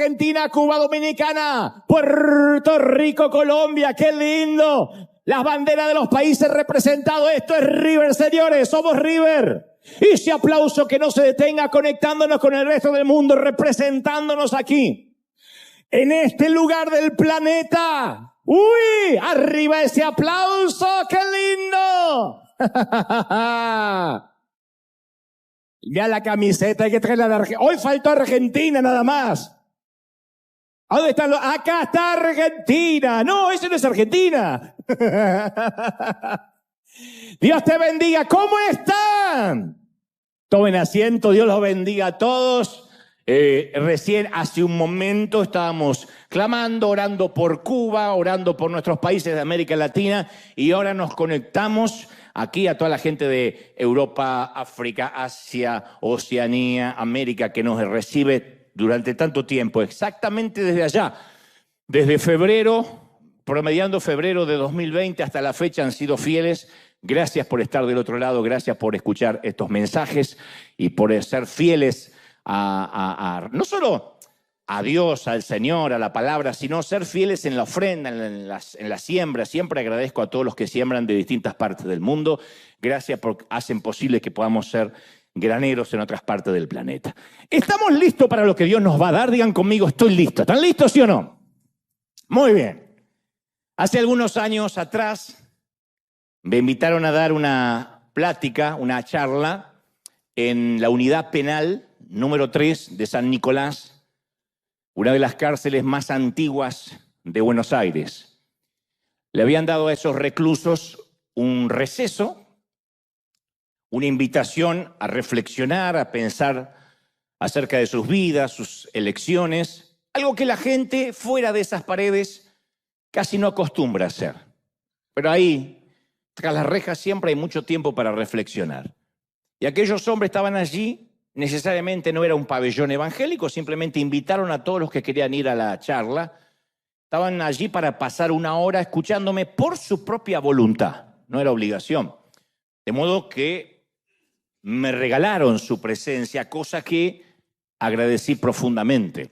Argentina, Cuba, Dominicana, Puerto Rico, Colombia. ¡Qué lindo! Las banderas de los países representados. Esto es River, señores. Somos River. Y ese aplauso que no se detenga, conectándonos con el resto del mundo, representándonos aquí, en este lugar del planeta. ¡Uy! ¡Arriba ese aplauso! ¡Qué lindo! Ya la camiseta hay que traerla de Argentina. Hoy faltó Argentina nada más. ¿A dónde están los? Acá está Argentina. No, eso no es Argentina. Dios te bendiga. ¿Cómo están? Tomen asiento. Dios los bendiga a todos. Recién hace un momento estábamos clamando, orando por Cuba, orando por nuestros países de América Latina, y ahora nos conectamos aquí a toda la gente de Europa, África, Asia, Oceanía, América, que nos recibe durante tanto tiempo, exactamente desde allá, desde febrero, promediando febrero de 2020 hasta la fecha, han sido fieles. Gracias por estar del otro lado, gracias por escuchar estos mensajes y por ser fieles no solo a Dios, al Señor, a la palabra, sino ser fieles en la ofrenda, en la siembra. Siempre agradezco a todos los que siembran de distintas partes del mundo. Gracias porque hacen posible que podamos ser graneros en otras partes del planeta. ¿Estamos listos para lo que Dios nos va a dar? Digan conmigo, estoy listo. ¿Están listos, sí o no? Muy bien. Hace algunos años atrás me invitaron a dar una plática, una charla en la unidad penal número 3 de San Nicolás, una de las cárceles más antiguas de Buenos Aires. Le habían dado a esos reclusos un receso, una invitación a reflexionar, a pensar acerca de sus vidas, sus elecciones, algo que la gente fuera de esas paredes casi no acostumbra a hacer. Pero ahí, tras las rejas, siempre hay mucho tiempo para reflexionar. Y aquellos hombres estaban allí. Necesariamente no era un pabellón evangélico, simplemente invitaron a todos los que querían ir a la charla. Estaban allí para pasar una hora escuchándome por su propia voluntad, no era obligación. De modo que me regalaron su presencia, cosa que agradecí profundamente.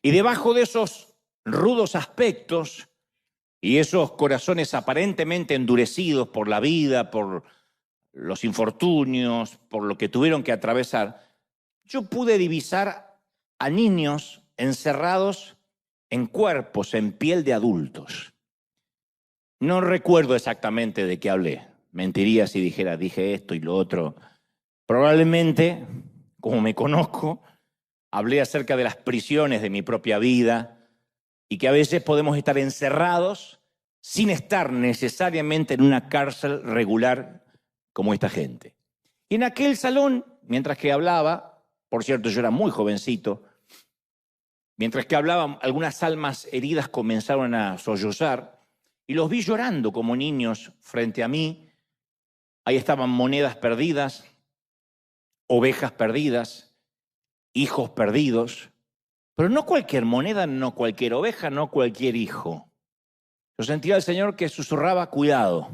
Y debajo de esos rudos aspectos y esos corazones aparentemente endurecidos por la vida, por los infortunios, por lo que tuvieron que atravesar, yo pude divisar a niños encerrados en cuerpos, en piel de adultos. No recuerdo exactamente de qué hablé. Mentiría si dije esto y lo otro. Probablemente, como me conozco, hablé acerca de las prisiones de mi propia vida y que a veces podemos estar encerrados sin estar necesariamente en una cárcel regular como esta gente. Y en aquel salón, mientras que hablaba, por cierto, yo era muy jovencito, mientras que hablaba, algunas almas heridas comenzaron a sollozar y los vi llorando como niños frente a mí. Ahí estaban monedas perdidas, ovejas perdidas, hijos perdidos, pero no cualquier moneda, no cualquier oveja, no cualquier hijo. Yo sentía al Señor que susurraba, cuidado,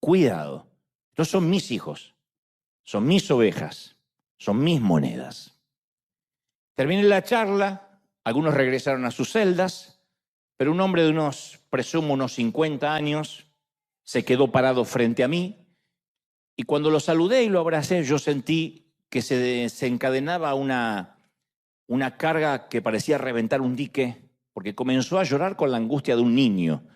cuidado. Estos son mis hijos, son mis ovejas, son mis monedas. Terminé la charla, algunos regresaron a sus celdas, pero un hombre de presumo unos 50 años, se quedó parado frente a mí, y cuando lo saludé y lo abracé, yo sentí que se desencadenaba una carga que parecía reventar un dique, porque comenzó a llorar con la angustia de un niño.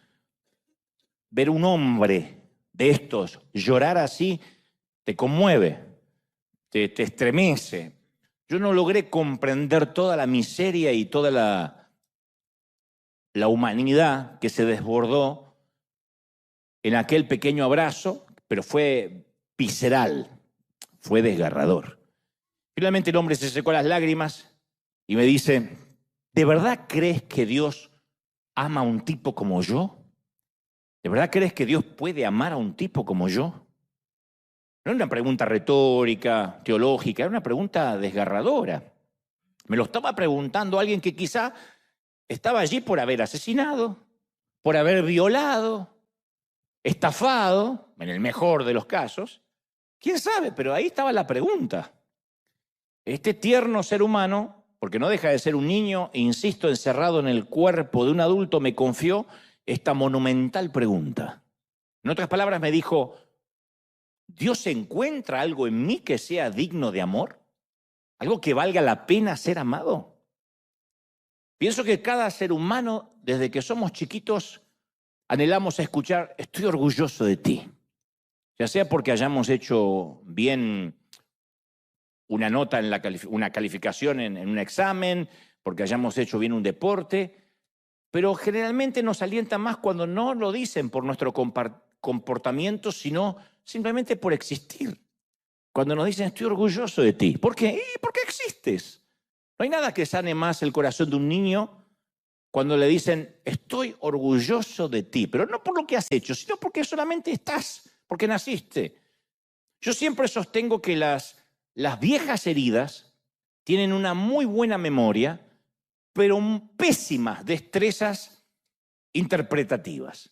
Ver un hombre de estos llorar así te conmueve, te estremece. Yo no logré comprender toda la miseria y toda la humanidad que se desbordó en aquel pequeño abrazo, pero fue visceral, fue desgarrador. Finalmente el hombre se secó las lágrimas y me dice, ¿de verdad crees que Dios ama a un tipo como yo? ¿De verdad crees que Dios puede amar a un tipo como yo? No era una pregunta retórica, teológica, era una pregunta desgarradora. Me lo estaba preguntando alguien que quizá estaba allí por haber asesinado, por haber violado, estafado, en el mejor de los casos. ¿Quién sabe? Pero ahí estaba la pregunta. Este tierno ser humano porque no deja de ser un niño, insisto, encerrado en el cuerpo de un adulto, me confió esta monumental pregunta. En otras palabras, me dijo, ¿Dios encuentra algo en mí que sea digno de amor? ¿Algo que valga la pena ser amado? Pienso que cada ser humano, desde que somos chiquitos, anhelamos escuchar, estoy orgulloso de ti. Ya sea porque hayamos hecho bien una nota en una calificación en un examen, porque hayamos hecho bien un deporte, pero generalmente nos alienta más cuando no lo dicen por nuestro comportamiento, sino simplemente por existir. Cuando nos dicen, estoy orgulloso de ti. ¿Por qué? ¿Por qué existes? No hay nada que sane más el corazón de un niño cuando le dicen, estoy orgulloso de ti, pero no por lo que has hecho, sino porque solamente estás, porque naciste. Yo siempre sostengo que las viejas heridas tienen una muy buena memoria, pero pésimas destrezas interpretativas.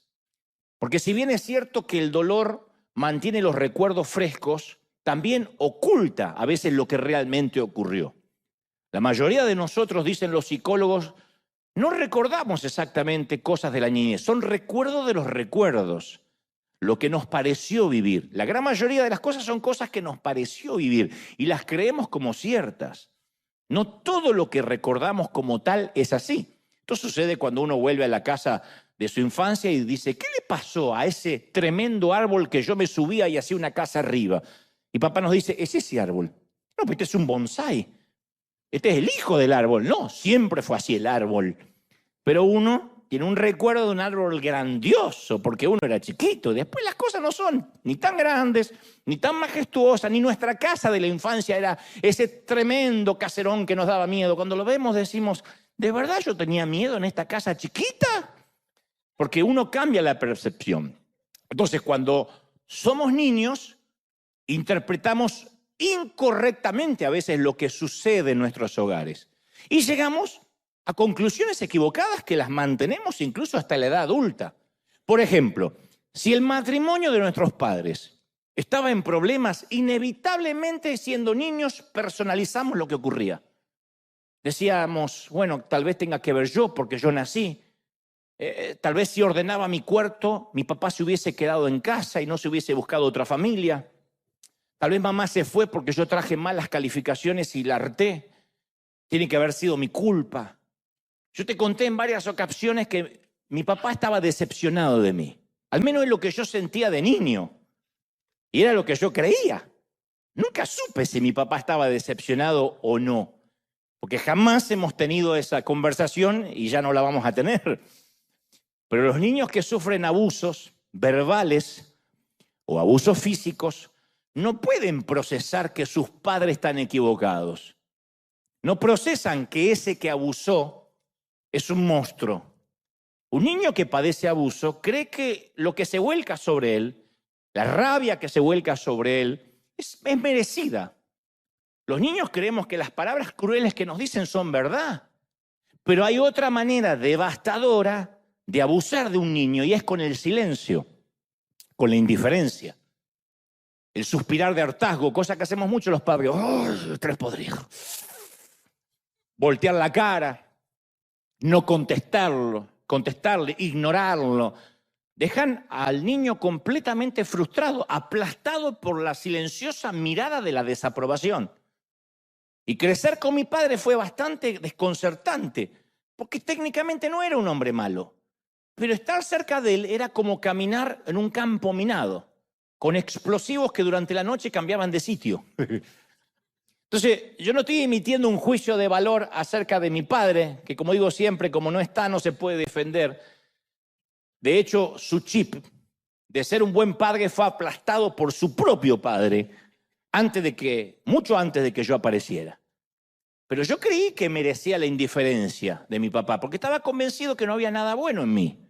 Porque si bien es cierto que el dolor mantiene los recuerdos frescos, también oculta a veces lo que realmente ocurrió. La mayoría de nosotros, dicen los psicólogos, no recordamos exactamente cosas de la niñez, son recuerdos de los recuerdos, lo que nos pareció vivir. La gran mayoría de las cosas son cosas que nos pareció vivir y las creemos como ciertas. No todo lo que recordamos como tal es así. Esto sucede cuando uno vuelve a la casa de su infancia y dice, ¿qué le pasó a ese tremendo árbol que yo me subía y hacía una casa arriba? Y papá nos dice, ¿es ese árbol? No, pues este es un bonsái. Este es el hijo del árbol. No, siempre fue así el árbol. Pero uno tiene un recuerdo de un árbol grandioso porque uno era chiquito. Después las cosas no son ni tan grandes, ni tan majestuosas, ni nuestra casa de la infancia era ese tremendo caserón que nos daba miedo. Cuando lo vemos decimos, ¿de verdad yo tenía miedo en esta casa chiquita? Porque uno cambia la percepción. Entonces, cuando somos niños, interpretamos incorrectamente a veces lo que sucede en nuestros hogares. Y llegamos a conclusiones equivocadas que las mantenemos incluso hasta la edad adulta. Por ejemplo, si el matrimonio de nuestros padres estaba en problemas, inevitablemente siendo niños personalizamos lo que ocurría. Decíamos, bueno, tal vez tenga que ver yo porque yo nací. Tal vez si ordenaba mi cuarto, mi papá se hubiese quedado en casa y no se hubiese buscado otra familia. Tal vez mamá se fue porque yo traje malas calificaciones y la harté. Tiene que haber sido mi culpa. Yo te conté en varias ocasiones que mi papá estaba decepcionado de mí. Al menos es lo que yo sentía de niño. Y era lo que yo creía. Nunca supe si mi papá estaba decepcionado o no. Porque jamás hemos tenido esa conversación y ya no la vamos a tener. Pero los niños que sufren abusos verbales o abusos físicos no pueden procesar que sus padres están equivocados. No procesan que ese que abusó es un monstruo. Un niño que padece abuso cree que lo que se vuelca sobre él, la rabia que se vuelca sobre él, es merecida. Los niños creemos que las palabras crueles que nos dicen son verdad. Pero hay otra manera devastadora de abusar de un niño y es con el silencio, con la indiferencia. El suspirar de hartazgo, cosa que hacemos mucho los padres. ¡Oh, tres podridos! Voltear la cara, no contestarle, ignorarlo. Dejan al niño completamente frustrado, aplastado por la silenciosa mirada de la desaprobación. Y crecer con mi padre fue bastante desconcertante, porque técnicamente no era un hombre malo. Pero estar cerca de él era como caminar en un campo minado, con explosivos que durante la noche cambiaban de sitio. Entonces, yo no estoy emitiendo un juicio de valor acerca de mi padre, que como digo siempre, como no está, no se puede defender. De hecho, su chip de ser un buen padre fue aplastado por su propio padre, mucho antes de que yo apareciera. Pero yo creí que merecía la indiferencia de mi papá, porque estaba convencido que no había nada bueno en mí.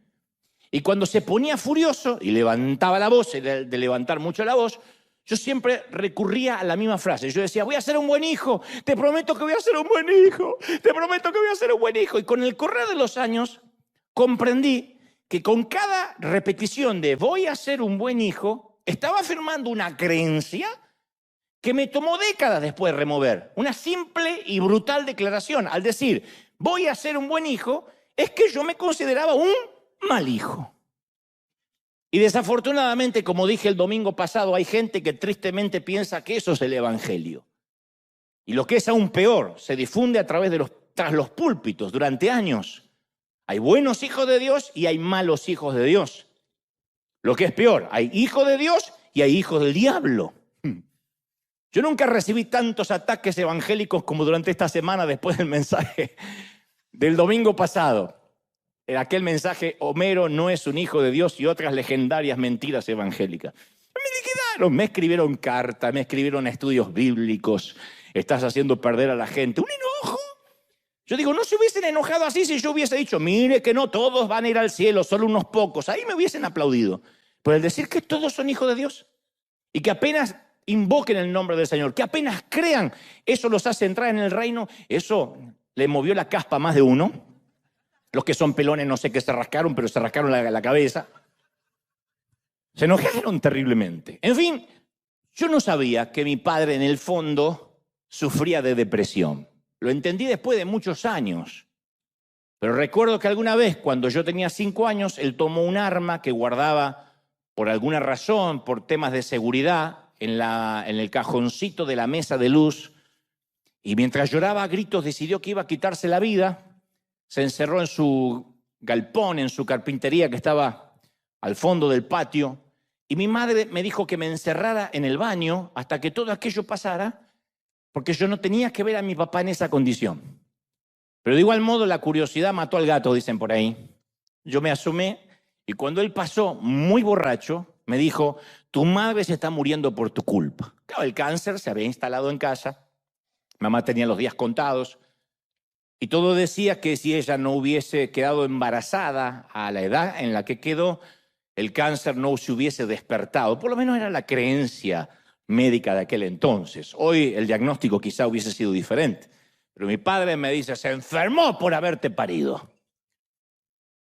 Y cuando se ponía furioso y levantaba la voz, de levantar mucho la voz, yo siempre recurría a la misma frase. Yo decía, voy a ser un buen hijo, te prometo que voy a ser un buen hijo, te prometo que voy a ser un buen hijo. Y con el correr de los años comprendí que con cada repetición de voy a ser un buen hijo, estaba afirmando una creencia que me tomó décadas después de remover. Una simple y brutal declaración. Al decir, voy a ser un buen hijo, es que yo me consideraba un mal hijo. Y desafortunadamente, como dije el domingo pasado, hay gente que tristemente piensa que eso es el evangelio. Y lo que es aún peor, se difunde a través de tras los púlpitos durante años. Hay buenos hijos de Dios y hay malos hijos de Dios. Lo que es peor, hay hijos de Dios y hay hijos del diablo. Yo nunca recibí tantos ataques evangélicos como durante esta semana después del mensaje del domingo pasado. En aquel mensaje, Homero no es un hijo de Dios y otras legendarias mentiras evangélicas. Me escribieron cartas, me escribieron estudios bíblicos. Estás haciendo perder a la gente. ¿Un enojo? Yo digo, no se hubiesen enojado así si yo hubiese dicho, mire que no todos van a ir al cielo, solo unos pocos. Ahí me hubiesen aplaudido. Pero el decir que todos son hijos de Dios y que apenas invoquen el nombre del Señor, que apenas crean, eso los hace entrar en el reino, eso le movió la caspa a más de uno. Los que son pelones no sé qué se rascaron, pero se rascaron la cabeza. Se enojaron terriblemente. En fin, yo no sabía que mi padre en el fondo sufría de depresión. Lo entendí después de muchos años. Pero recuerdo que alguna vez, cuando yo tenía 5 años, él tomó un arma que guardaba por alguna razón, por temas de seguridad, en el cajoncito de la mesa de luz. Y mientras lloraba a gritos, decidió que iba a quitarse la vida. Se encerró en su galpón, en su carpintería que estaba al fondo del patio. Y mi madre me dijo que me encerrara en el baño hasta que todo aquello pasara, porque yo no tenía que ver a mi papá en esa condición. Pero de igual modo la curiosidad mató al gato, dicen por ahí. Yo me asomé y cuando él pasó muy borracho, me dijo, tu madre se está muriendo por tu culpa. Claro, el cáncer se había instalado en casa, mamá tenía los días contados y todo decía que si ella no hubiese quedado embarazada a la edad en la que quedó, el cáncer no se hubiese despertado. Por lo menos era la creencia médica de aquel entonces. Hoy el diagnóstico quizá hubiese sido diferente. Pero mi padre me dice, se enfermó por haberte parido.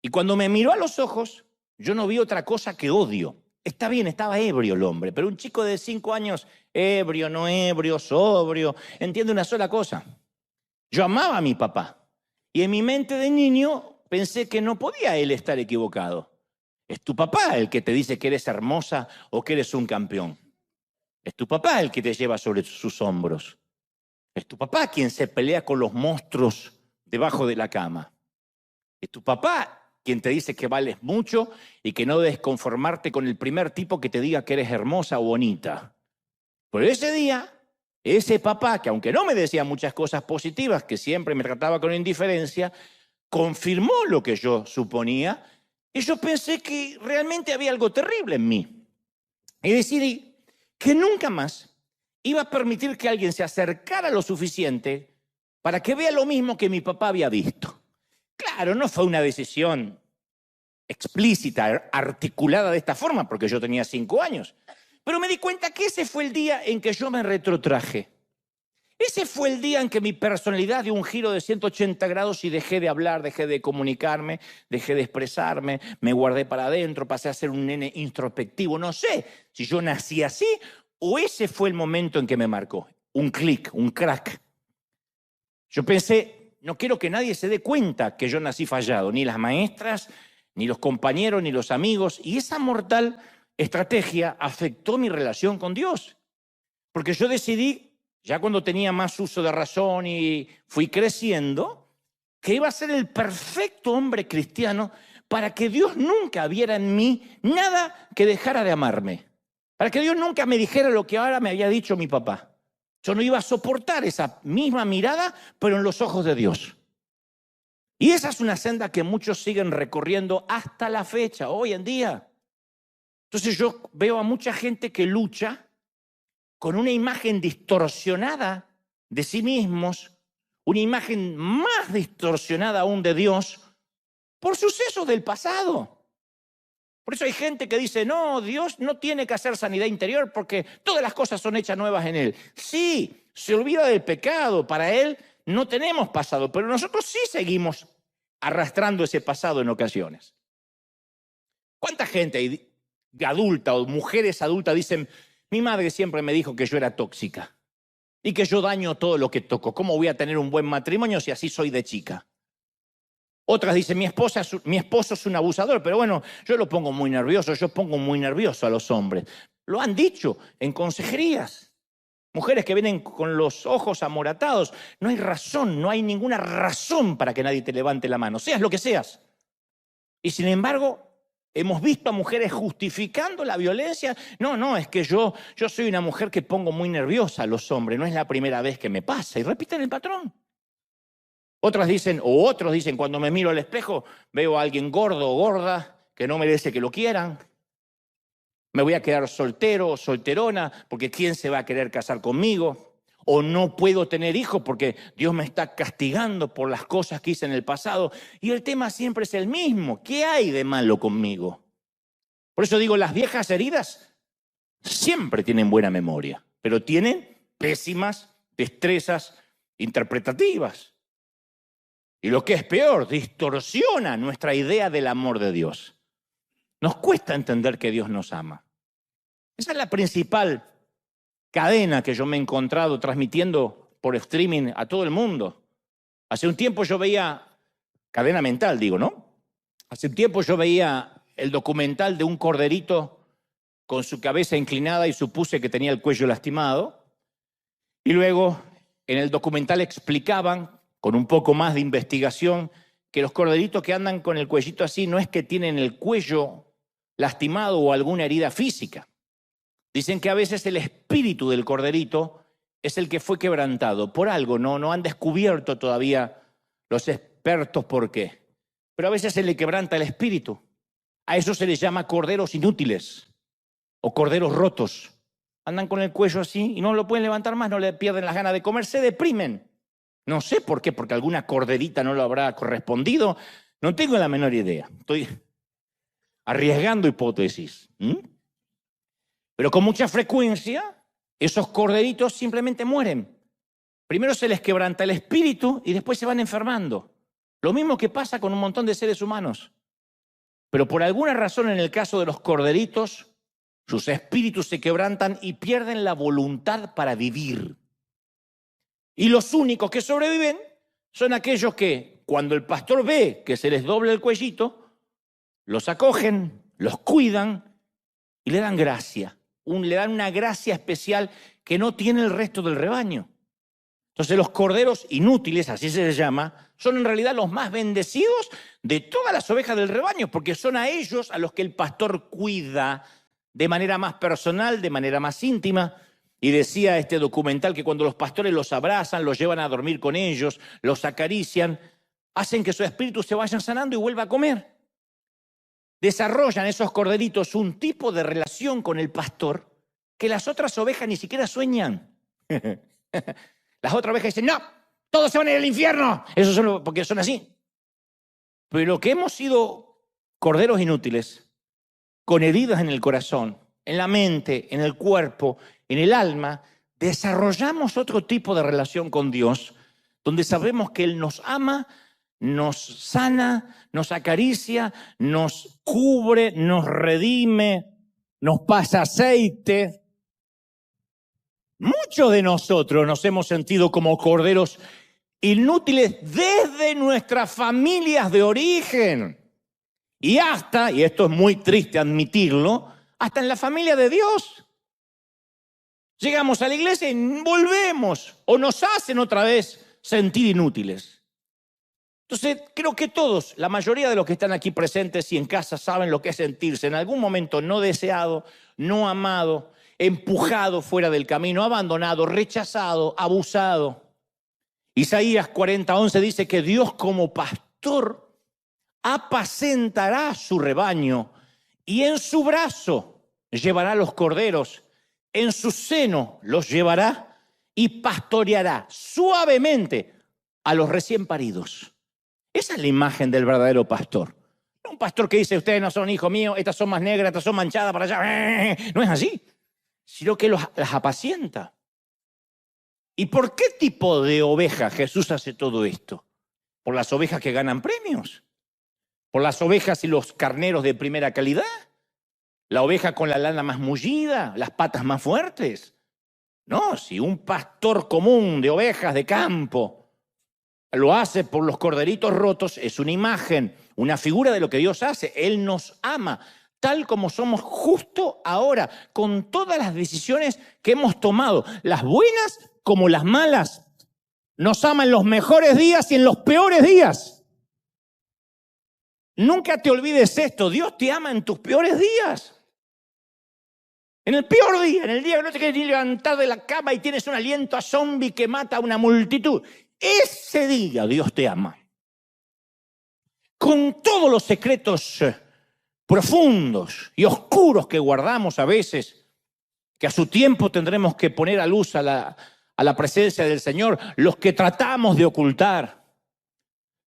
Y cuando me miró a los ojos, yo no vi otra cosa que odio. Está bien, estaba ebrio el hombre, pero un chico de 5 años, ebrio, no ebrio, sobrio, entiende una sola cosa. Yo amaba a mi papá. Y en mi mente de niño pensé que no podía él estar equivocado. Es tu papá el que te dice que eres hermosa o que eres un campeón. Es tu papá el que te lleva sobre sus hombros. Es tu papá quien se pelea con los monstruos debajo de la cama. Es tu papá quien te dice que vales mucho y que no debes conformarte con el primer tipo que te diga que eres hermosa o bonita. Pero ese día, ese papá, que aunque no me decía muchas cosas positivas, que siempre me trataba con indiferencia, confirmó lo que yo suponía y yo pensé que realmente había algo terrible en mí. Y decidí que nunca más iba a permitir que alguien se acercara lo suficiente para que vea lo mismo que mi papá había visto. Claro, no fue una decisión explícita, articulada de esta forma, porque yo tenía 5 años. Pero me di cuenta que ese fue el día en que yo me retrotraje. Ese fue el día en que mi personalidad dio un giro de 180 grados y dejé de hablar, dejé de comunicarme, dejé de expresarme, me guardé para adentro, pasé a ser un nene introspectivo. No sé si yo nací así o ese fue el momento en que me marcó. Un clic, un crack. Yo pensé, no quiero que nadie se dé cuenta que yo nací fallado, ni las maestras, ni los compañeros, ni los amigos. Y esa mortal estrategia afectó mi relación con Dios. Porque yo decidí, ya cuando tenía más uso de razón y fui creciendo, que iba a ser el perfecto hombre cristiano para que Dios nunca viera en mí nada que dejara de amarme. Para que Dios nunca me dijera lo que ahora me había dicho mi papá. Yo no iba a soportar esa misma mirada, pero en los ojos de Dios. Y esa es una senda que muchos siguen recorriendo hasta la fecha, hoy en día. Entonces yo veo a mucha gente que lucha con una imagen distorsionada de sí mismos, una imagen más distorsionada aún de Dios, por sucesos del pasado. Por eso hay gente que dice, no, Dios no tiene que hacer sanidad interior porque todas las cosas son hechas nuevas en Él. Sí, se olvida del pecado, para Él no tenemos pasado, pero nosotros sí seguimos arrastrando ese pasado en ocasiones. ¿Cuánta gente adulta o mujeres adultas dicen, Mi madre siempre me dijo que yo era tóxica y que yo daño todo lo que toco. ¿Cómo voy a tener un buen matrimonio si así soy de chica? Otras dicen, mi esposo es un abusador, pero bueno, yo lo pongo muy nervioso, yo pongo muy nervioso a los hombres. Lo han dicho en consejerías. Mujeres que vienen con los ojos amoratados. No hay razón, no hay ninguna razón para que nadie te levante la mano, seas lo que seas. Y sin embargo, hemos visto a mujeres justificando la violencia. No, es que yo soy una mujer que pongo muy nerviosa a los hombres, no es la primera vez que me pasa. Y repiten el patrón. Otras dicen, o otros dicen, cuando me miro al espejo, veo a alguien gordo o gorda que no merece que lo quieran. Me voy a quedar soltero o solterona porque ¿quién se va a querer casar conmigo? O no puedo tener hijos porque Dios me está castigando por las cosas que hice en el pasado. Y el tema siempre es el mismo. ¿Qué hay de malo conmigo? Por eso digo, las viejas heridas siempre tienen buena memoria, pero tienen pésimas destrezas interpretativas. Y lo que es peor, distorsiona nuestra idea del amor de Dios. Nos cuesta entender que Dios nos ama. Esa es la principal cadena que yo me he encontrado transmitiendo por streaming a todo el mundo. Hace un tiempo yo veía, cadena mental digo, ¿no? Hace un tiempo yo veía el documental de un corderito con su cabeza inclinada y supuse que tenía el cuello lastimado. Y luego en el documental explicaban, con un poco más de investigación, que los corderitos que andan con el cuellito así no es que tienen el cuello lastimado o alguna herida física. Dicen que a veces el espíritu del corderito es el que fue quebrantado por algo, no han descubierto todavía los expertos por qué. Pero a veces se le quebranta el espíritu. A eso se les llama corderos inútiles o corderos rotos. Andan con el cuello así y no lo pueden levantar más, no le pierden las ganas de comer, se deprimen. No sé por qué, porque alguna corderita no lo habrá correspondido. No tengo la menor idea. Estoy arriesgando hipótesis. Pero con mucha frecuencia, esos corderitos simplemente mueren. Primero se les quebranta el espíritu y después se van enfermando. Lo mismo que pasa con un montón de seres humanos. Pero por alguna razón, en el caso de los corderitos, sus espíritus se quebrantan y pierden la voluntad para vivir. Y los únicos que sobreviven son aquellos que, cuando el pastor ve que se les dobla el cuellito, los acogen, los cuidan y le dan gracia. Le dan una gracia especial que no tiene el resto del rebaño. Entonces los corderos inútiles, así se les llama, son en realidad los más bendecidos de todas las ovejas del rebaño, porque son a ellos a los que el pastor cuida de manera más personal, de manera más íntima. Y decía este documental que cuando los pastores los abrazan, los llevan a dormir con ellos, los acarician, hacen que su espíritu se vaya sanando y vuelva a comer. Desarrollan esos corderitos un tipo de relación con el pastor que las otras ovejas ni siquiera sueñan. Las otras ovejas dicen, no, todos se van a ir al infierno. Eso solo porque son así. Pero que hemos sido corderos inútiles, con heridas en el corazón, en la mente, en el cuerpo, en el alma, desarrollamos otro tipo de relación con Dios, donde sabemos que Él nos ama, nos sana, nos acaricia, nos cubre, nos redime, nos pasa aceite. Muchos de nosotros nos hemos sentido como corderos inútiles desde nuestras familias de origen. Y hasta, y esto es muy triste admitirlo, hasta en la familia de Dios. Llegamos a la iglesia y volvemos, o nos hacen otra vez sentir inútiles. Entonces, creo que todos, la mayoría de los que están aquí presentes y en casa saben lo que es sentirse en algún momento no deseado, no amado, empujado fuera del camino, abandonado, rechazado, abusado. Isaías 40:11 dice que Dios como pastor apacentará su rebaño y en su brazo llevará los corderos, en su seno los llevará y pastoreará suavemente a los recién paridos. Esa es la imagen del verdadero pastor. No un pastor que dice, ustedes no son hijos míos, estas son más negras, estas son manchadas para allá. No es así, sino que las apacienta. ¿Y por qué tipo de oveja Jesús hace todo esto? ¿Por las ovejas que ganan premios? ¿Por las ovejas y los carneros de primera calidad? la oveja con la lana más mullida, las patas más fuertes. No, si un pastor común de ovejas de campo lo hace por los corderitos rotos, es una imagen, una figura de lo que Dios hace. Él nos ama tal como somos justo ahora, con todas las decisiones que hemos tomado, las buenas como las malas. Nos ama en los mejores días y en los peores días. Nunca te olvides esto, Dios te ama en tus peores días. En el peor día, en el día que no te quieres ni levantar de la cama y tienes un aliento a zombie que mata a una multitud. Ese día Dios te ama. Con todos los secretos profundos y oscuros que guardamos a veces, que a su tiempo tendremos que poner a luz a la presencia del Señor, los que tratamos de ocultar.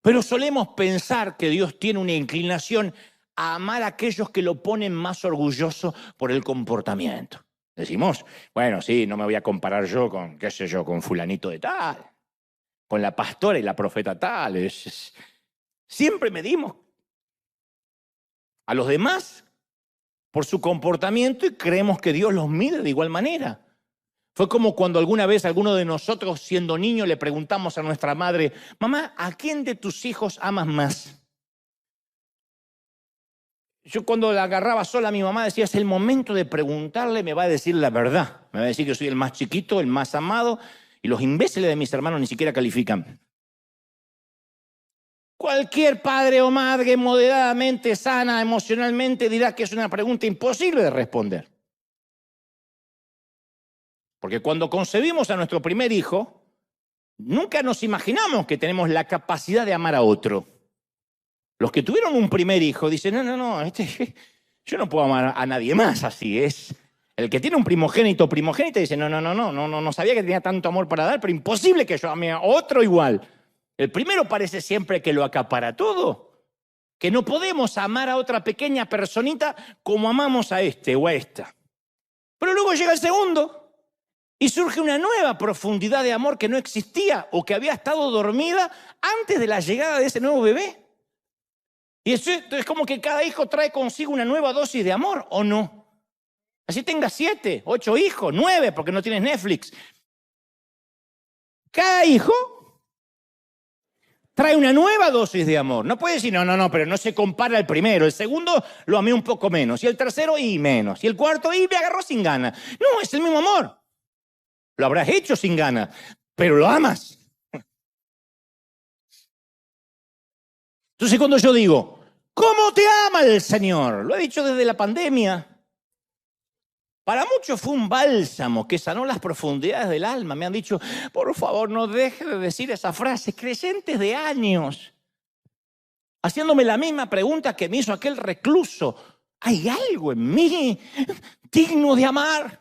Pero solemos pensar que Dios tiene una inclinación a amar a aquellos que lo ponen más orgulloso por el comportamiento. Decimos, bueno, sí, no me voy a comparar yo con, qué sé yo, con fulanito de tal, con la pastora y la profeta tal. Siempre medimos a los demás por su comportamiento y creemos que Dios los mide de igual manera. Fue como cuando alguna vez alguno de nosotros, siendo niño, le preguntamos a nuestra madre, mamá, ¿a quién de tus hijos amas más? Yo cuando la agarraba sola, mi mamá decía, es el momento de preguntarle, me va a decir la verdad. Me va a decir que soy el más chiquito, el más amado, y los imbéciles de mis hermanos ni siquiera califican. Cualquier padre o madre moderadamente sana emocionalmente dirá que es una pregunta imposible de responder. Porque cuando concebimos a nuestro primer hijo, nunca nos imaginamos que tenemos la capacidad de amar a otro. Los que tuvieron un primer hijo dicen, no, yo no puedo amar a nadie más así. Es el que tiene un primogénita dice, no sabía que tenía tanto amor para dar, pero imposible que yo ame a otro igual. El primero parece siempre que lo acapara todo, que no podemos amar a otra pequeña personita como amamos a este o a esta. Pero luego llega el segundo y surge una nueva profundidad de amor que no existía o que había estado dormida antes de la llegada de ese nuevo bebé. Y eso es como que cada hijo trae consigo una nueva dosis de amor, ¿o no? Así tengas 7, 8 hijos, 9, porque no tienes Netflix. Cada hijo trae una nueva dosis de amor. No puede decir, no, pero no se compara al primero. El segundo lo amé un poco menos. Y el tercero, y menos. Y el cuarto, y me agarró sin ganas. No, es el mismo amor. Lo habrás hecho sin ganas, pero lo amas. Entonces cuando yo digo, ¿cómo te ama el Señor? Lo he dicho desde la pandemia. Para muchos fue un bálsamo que sanó las profundidades del alma. Me han dicho, por favor, no deje de decir esa frase. Creyentes de años, haciéndome la misma pregunta que me hizo aquel recluso. ¿Hay algo en mí digno de amar?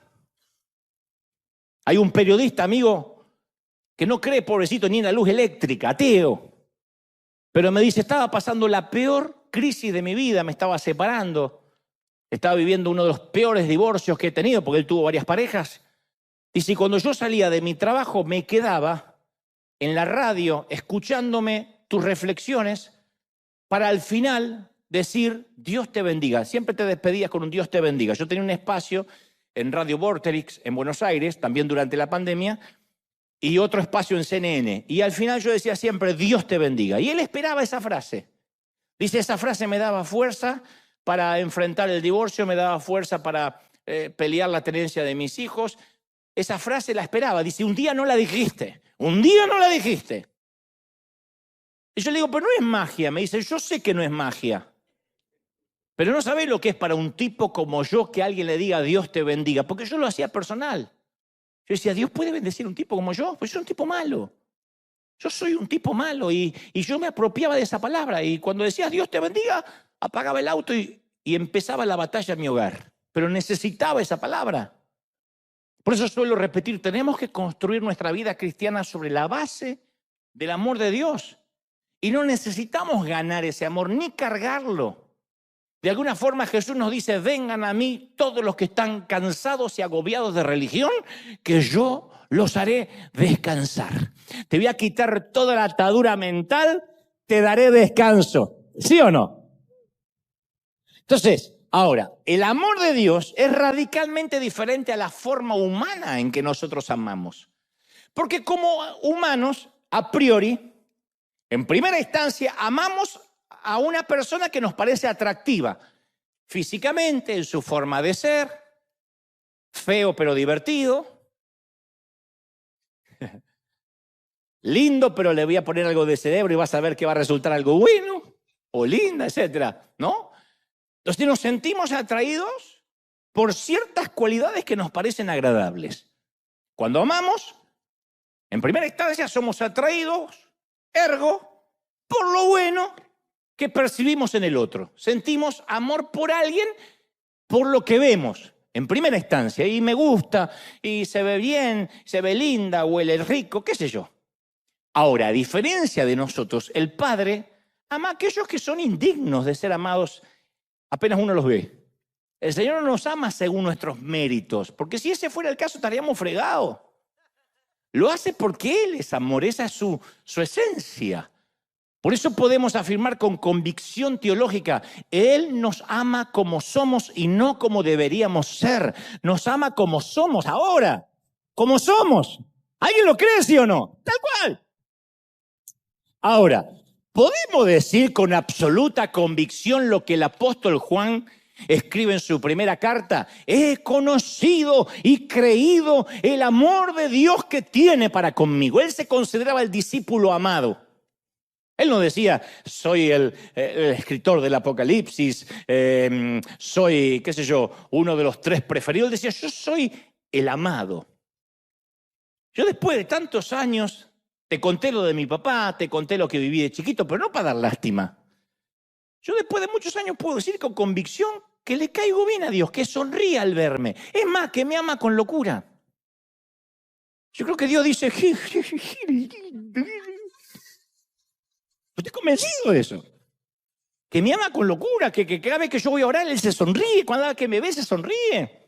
Hay un periodista, amigo, que no cree, pobrecito, ni en la luz eléctrica, ateo. Pero me dice, estaba pasando la peor crisis de mi vida, me estaba separando. Estaba viviendo uno de los peores divorcios que he tenido, porque él tuvo varias parejas. Dice, cuando yo salía de mi trabajo, me quedaba en la radio escuchándome tus reflexiones para al final decir, Dios te bendiga. Siempre te despedías con un Dios te bendiga. Yo tenía un espacio en Radio Vorterix en Buenos Aires, también durante la pandemia, y otro espacio en CNN. Y al final yo decía siempre, Dios te bendiga. Y él esperaba esa frase. Dice, esa frase me daba fuerza para enfrentar el divorcio, me daba fuerza para pelear la tenencia de mis hijos. Esa frase la esperaba. Dice, un día no la dijiste. Un día no la dijiste. Y yo le digo, pero no es magia. Me dice, yo sé que no es magia. Pero no sabés lo que es para un tipo como yo que alguien le diga Dios te bendiga. Porque yo lo hacía personal. Yo decía, ¿Dios puede bendecir a un tipo como yo? Pues yo soy un tipo malo. Yo soy un tipo malo y yo me apropiaba de esa palabra. Y cuando decías Dios te bendiga, apagaba el auto y empezaba la batalla en mi hogar. Pero necesitaba esa palabra. Por eso suelo repetir, tenemos que construir nuestra vida cristiana sobre la base del amor de Dios. Y no necesitamos ganar ese amor ni cargarlo. De alguna forma Jesús nos dice, vengan a mí todos los que están cansados y agobiados de religión, que yo los haré descansar. Te voy a quitar toda la atadura mental, te daré descanso. ¿Sí o no? Entonces, Ahora, el amor de Dios es radicalmente diferente a la forma humana en que nosotros amamos. Porque como humanos, a priori, en primera instancia, amamos a una persona que nos parece atractiva, físicamente, en su forma de ser, feo pero divertido, lindo pero le voy a poner algo de cerebro y vas a ver que va a resultar algo bueno, o linda, etcétera, ¿no? Entonces nos sentimos atraídos por ciertas cualidades que nos parecen agradables. Cuando amamos, en primera instancia somos atraídos, ergo, por lo bueno que percibimos en el otro. Sentimos amor por alguien por lo que vemos, en primera instancia. Y me gusta, y se ve bien, se ve linda, huele rico, qué sé yo. Ahora, a diferencia de nosotros, el Padre ama a aquellos que son indignos de ser amados apenas uno los ve. El Señor no nos ama según nuestros méritos, porque si ese fuera el caso estaríamos fregados. Lo hace porque Él es amor, esa es su esencia. Por eso podemos afirmar con convicción teológica, Él nos ama como somos y no como deberíamos ser. Nos ama como somos ahora, como somos. ¿Alguien lo cree, sí o no? Tal cual. Ahora, ¿podemos decir con absoluta convicción lo que el apóstol Juan escribe en su primera carta? He conocido y creído el amor de Dios que tiene para conmigo. Él se consideraba el discípulo amado. Él no decía, soy el escritor del Apocalipsis, soy, qué sé yo, uno de los 3 preferidos. Él decía, yo soy el amado. Yo después de tantos años te conté lo de mi papá, te conté lo que viví de chiquito, pero no para dar lástima. Yo después de muchos años puedo decir con convicción que le caigo bien a Dios, que sonríe al verme. Es más, que me ama con locura. Yo creo que Dios dice, estoy convencido de eso. Que me ama con locura, que cada vez que yo voy a orar, Él se sonríe. Cada vez que me ve, se sonríe.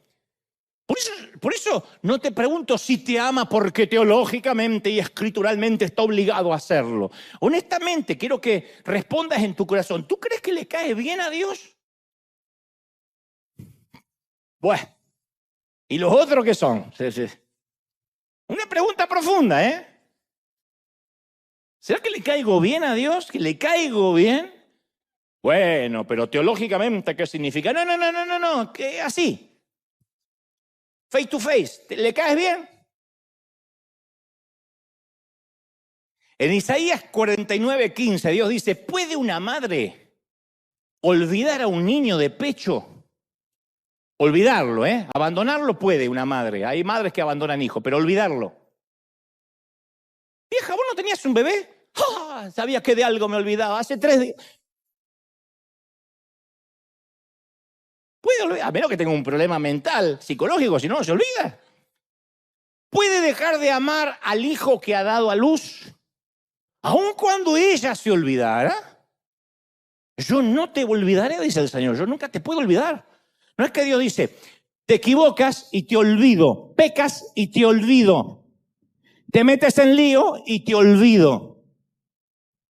Por eso no te pregunto si te ama porque teológicamente y escrituralmente está obligado a hacerlo. Honestamente, quiero que respondas en tu corazón. ¿Tú crees que le cae bien a Dios? Bueno, ¿y los otros qué son? Una pregunta profunda, ¿eh? ¿Será que le caigo bien a Dios? ¿Que le caigo bien? Bueno, pero teológicamente, ¿qué significa? No, que así. Face to face, ¿le caes bien? En Isaías 49:15, Dios dice, ¿puede una madre olvidar a un niño de pecho? Olvidarlo, abandonarlo puede una madre. Hay madres que abandonan hijos, pero olvidarlo. Vieja, ¿vos no tenías un bebé? ¡Ah! Sabía que de algo me olvidaba. Hace 3 días. Puede olvidar, a menos que tenga un problema mental, psicológico, si no, se olvida. Puede dejar de amar al hijo que ha dado a luz, aun cuando ella se olvidara. Yo no te olvidaré, dice el Señor, yo nunca te puedo olvidar. No es que Dios dice, te equivocas y te olvido, pecas y te olvido, te metes en lío y te olvido.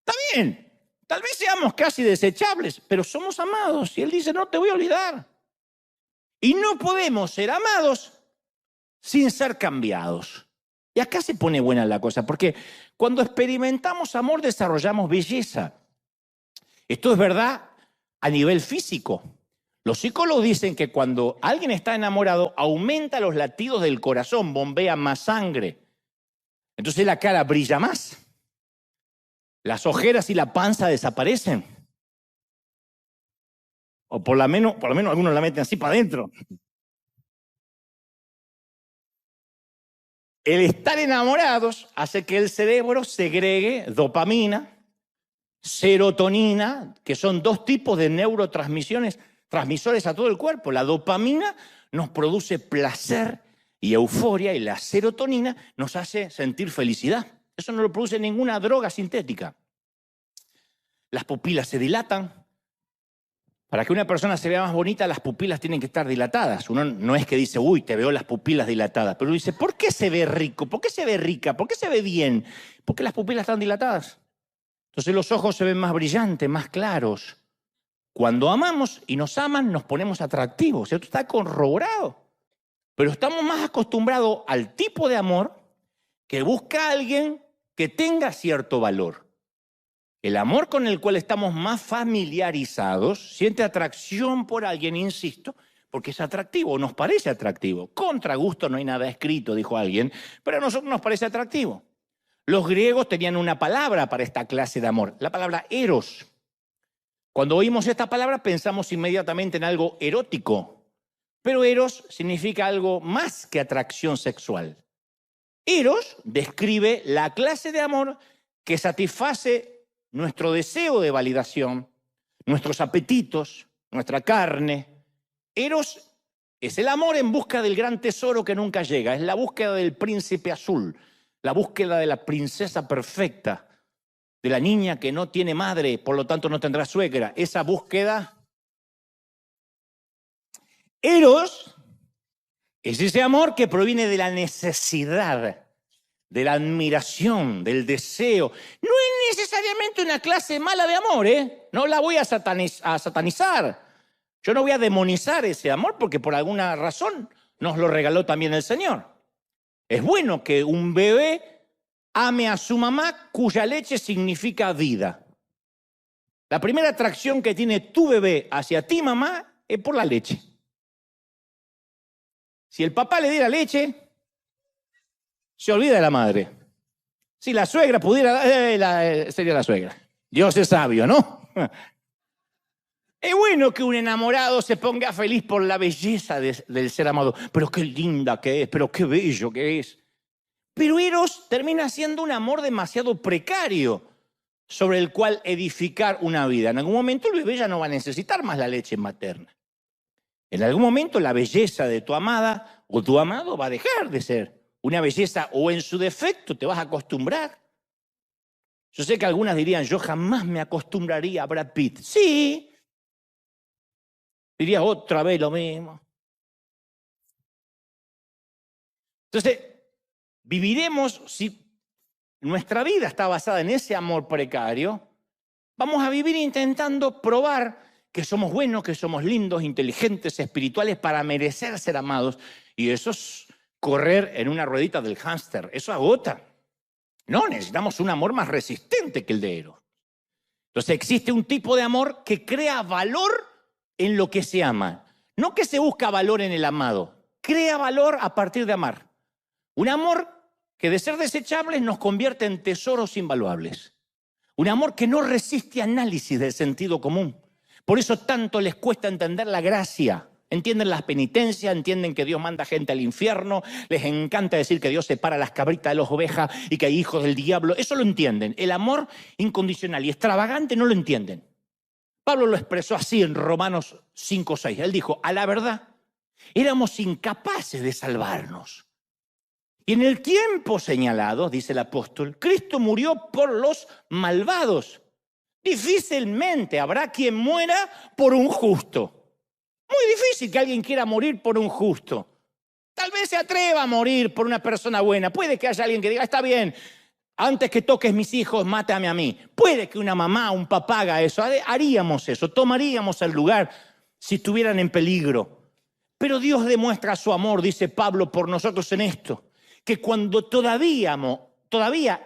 Está bien, tal vez seamos casi desechables, pero somos amados y Él dice, no te voy a olvidar. Y no podemos ser amados sin ser cambiados. Y acá se pone buena la cosa, porque cuando experimentamos amor desarrollamos belleza. Esto es verdad a nivel físico. Los psicólogos dicen que cuando alguien está enamorado, aumenta los latidos del corazón, bombea más sangre. Entonces la cara brilla más. Las ojeras y la panza desaparecen. O por lo menos algunos la meten así para adentro. El estar enamorados hace que el cerebro segregue dopamina, serotonina, que son 2 tipos de transmisores a todo el cuerpo. La dopamina nos produce placer y euforia y la serotonina nos hace sentir felicidad. Eso no lo produce ninguna droga sintética. Las pupilas se dilatan. Para que una persona se vea más bonita, las pupilas tienen que estar dilatadas. Uno no es que dice, uy, te veo las pupilas dilatadas. Pero dice, ¿por qué se ve rico? ¿Por qué se ve rica? ¿Por qué se ve bien? Porque las pupilas están dilatadas. Entonces los ojos se ven más brillantes, más claros. Cuando amamos y nos aman, nos ponemos atractivos. Esto está corroborado. Pero estamos más acostumbrados al tipo de amor que busca a alguien que tenga cierto valor. El amor con el cual estamos más familiarizados siente atracción por alguien, insisto, porque es atractivo, nos parece atractivo. Contra gusto no hay nada escrito, dijo alguien, pero a nosotros nos parece atractivo. Los griegos tenían una palabra para esta clase de amor, la palabra eros. Cuando oímos esta palabra pensamos inmediatamente en algo erótico, pero eros significa algo más que atracción sexual. Eros describe la clase de amor que satisface nuestro deseo de validación, nuestros apetitos, nuestra carne. Eros es el amor en busca del gran tesoro que nunca llega, es la búsqueda del príncipe azul, la búsqueda de la princesa perfecta, de la niña que no tiene madre, por lo tanto no tendrá suegra. Esa búsqueda. Eros es ese amor que proviene de la necesidad, de la admiración, del deseo. No es necesariamente una clase mala de amor, ¿eh? No la voy a satanizar. Yo no voy a demonizar ese amor porque por alguna razón nos lo regaló también el Señor. Es bueno que un bebé ame a su mamá cuya leche significa vida. La primera atracción que tiene tu bebé hacia ti, mamá, es por la leche. Si el papá le diera leche, se olvida de la madre. Si la suegra pudiera, sería la suegra. Dios es sabio, ¿no? Es bueno que un enamorado se ponga feliz por la belleza del ser amado. Pero qué linda que es, pero qué bello que es. Pero Eros termina siendo un amor demasiado precario sobre el cual edificar una vida. En algún momento el bebé ya no va a necesitar más la leche materna. En algún momento la belleza de tu amada o tu amado va a dejar de ser una belleza, o en su defecto te vas a acostumbrar. Yo sé que algunas dirían, yo jamás me acostumbraría a Brad Pitt. Sí, diría otra vez lo mismo. Entonces, viviremos, si nuestra vida está basada en ese amor precario, vamos a vivir intentando probar que somos buenos, que somos lindos, inteligentes, espirituales para merecer ser amados. Y eso es correr en una ruedita del hámster, eso agota. No, necesitamos un amor más resistente que el de Eros. Entonces existe un tipo de amor que crea valor en lo que se ama. No que se busca valor en el amado, crea valor a partir de amar. Un amor que de ser desechables nos convierte en tesoros invaluables. Un amor que no resiste análisis del sentido común. Por eso tanto les cuesta entender la gracia. Entienden las penitencias, entienden que Dios manda gente al infierno, les encanta decir que Dios separa las cabritas de las ovejas y que hay hijos del diablo. Eso lo entienden. El amor incondicional y extravagante no lo entienden. Pablo lo expresó así en Romanos 5:6. Él dijo, a la verdad, éramos incapaces de salvarnos. Y en el tiempo señalado, dice el apóstol, Cristo murió por los malvados. Difícilmente habrá quien muera por un justo. Muy difícil que alguien quiera morir por un justo. Tal vez se atreva a morir por una persona buena. Puede que haya alguien que diga, está bien, antes que toques mis hijos, mátame a mí. Puede que una mamá, un papá haga eso. Haríamos eso, tomaríamos el lugar si estuvieran en peligro. Pero Dios demuestra su amor, dice Pablo, por nosotros en esto. Que cuando todavía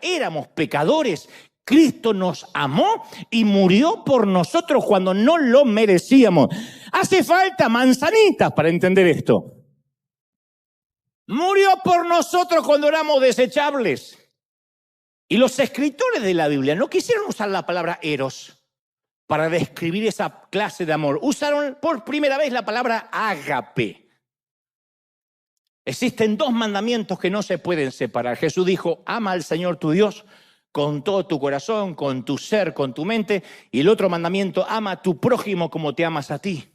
éramos pecadores, Cristo nos amó y murió por nosotros cuando no lo merecíamos. Hace falta manzanitas para entender esto. Murió por nosotros cuando éramos desechables. Y los escritores de la Biblia no quisieron usar la palabra eros para describir esa clase de amor. Usaron por primera vez la palabra ágape. Existen dos mandamientos que no se pueden separar. Jesús dijo, ama al Señor tu Dios con todo tu corazón, con tu ser, con tu mente. Y el otro mandamiento, ama a tu prójimo como te amas a ti.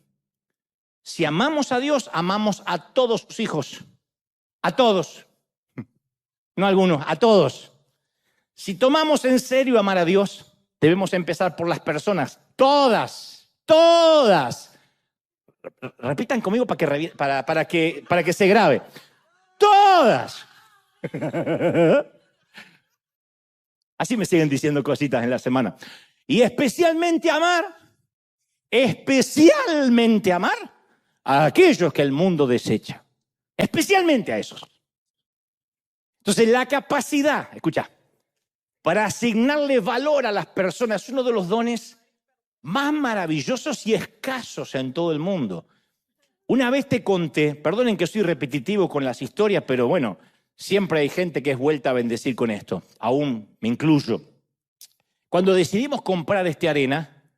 Si amamos a Dios, amamos a todos sus hijos. A todos. No a algunos, a todos. Si tomamos en serio amar a Dios, debemos empezar por las personas. Todas, todas. Repitan conmigo para que se grabe. Todas. Así me siguen diciendo cositas en la semana. Y especialmente amar especialmente amar a aquellos que el mundo desecha. Especialmente a esos. Entonces, la capacidad, escucha, para asignarle valor a las personas es uno de los dones más maravillosos y escasos en todo el mundo. Una vez te conté, perdonen que soy repetitivo con las historias, pero bueno, siempre hay gente que es vuelta a bendecir con esto, aún me incluyo. Cuando decidimos comprar esta arena,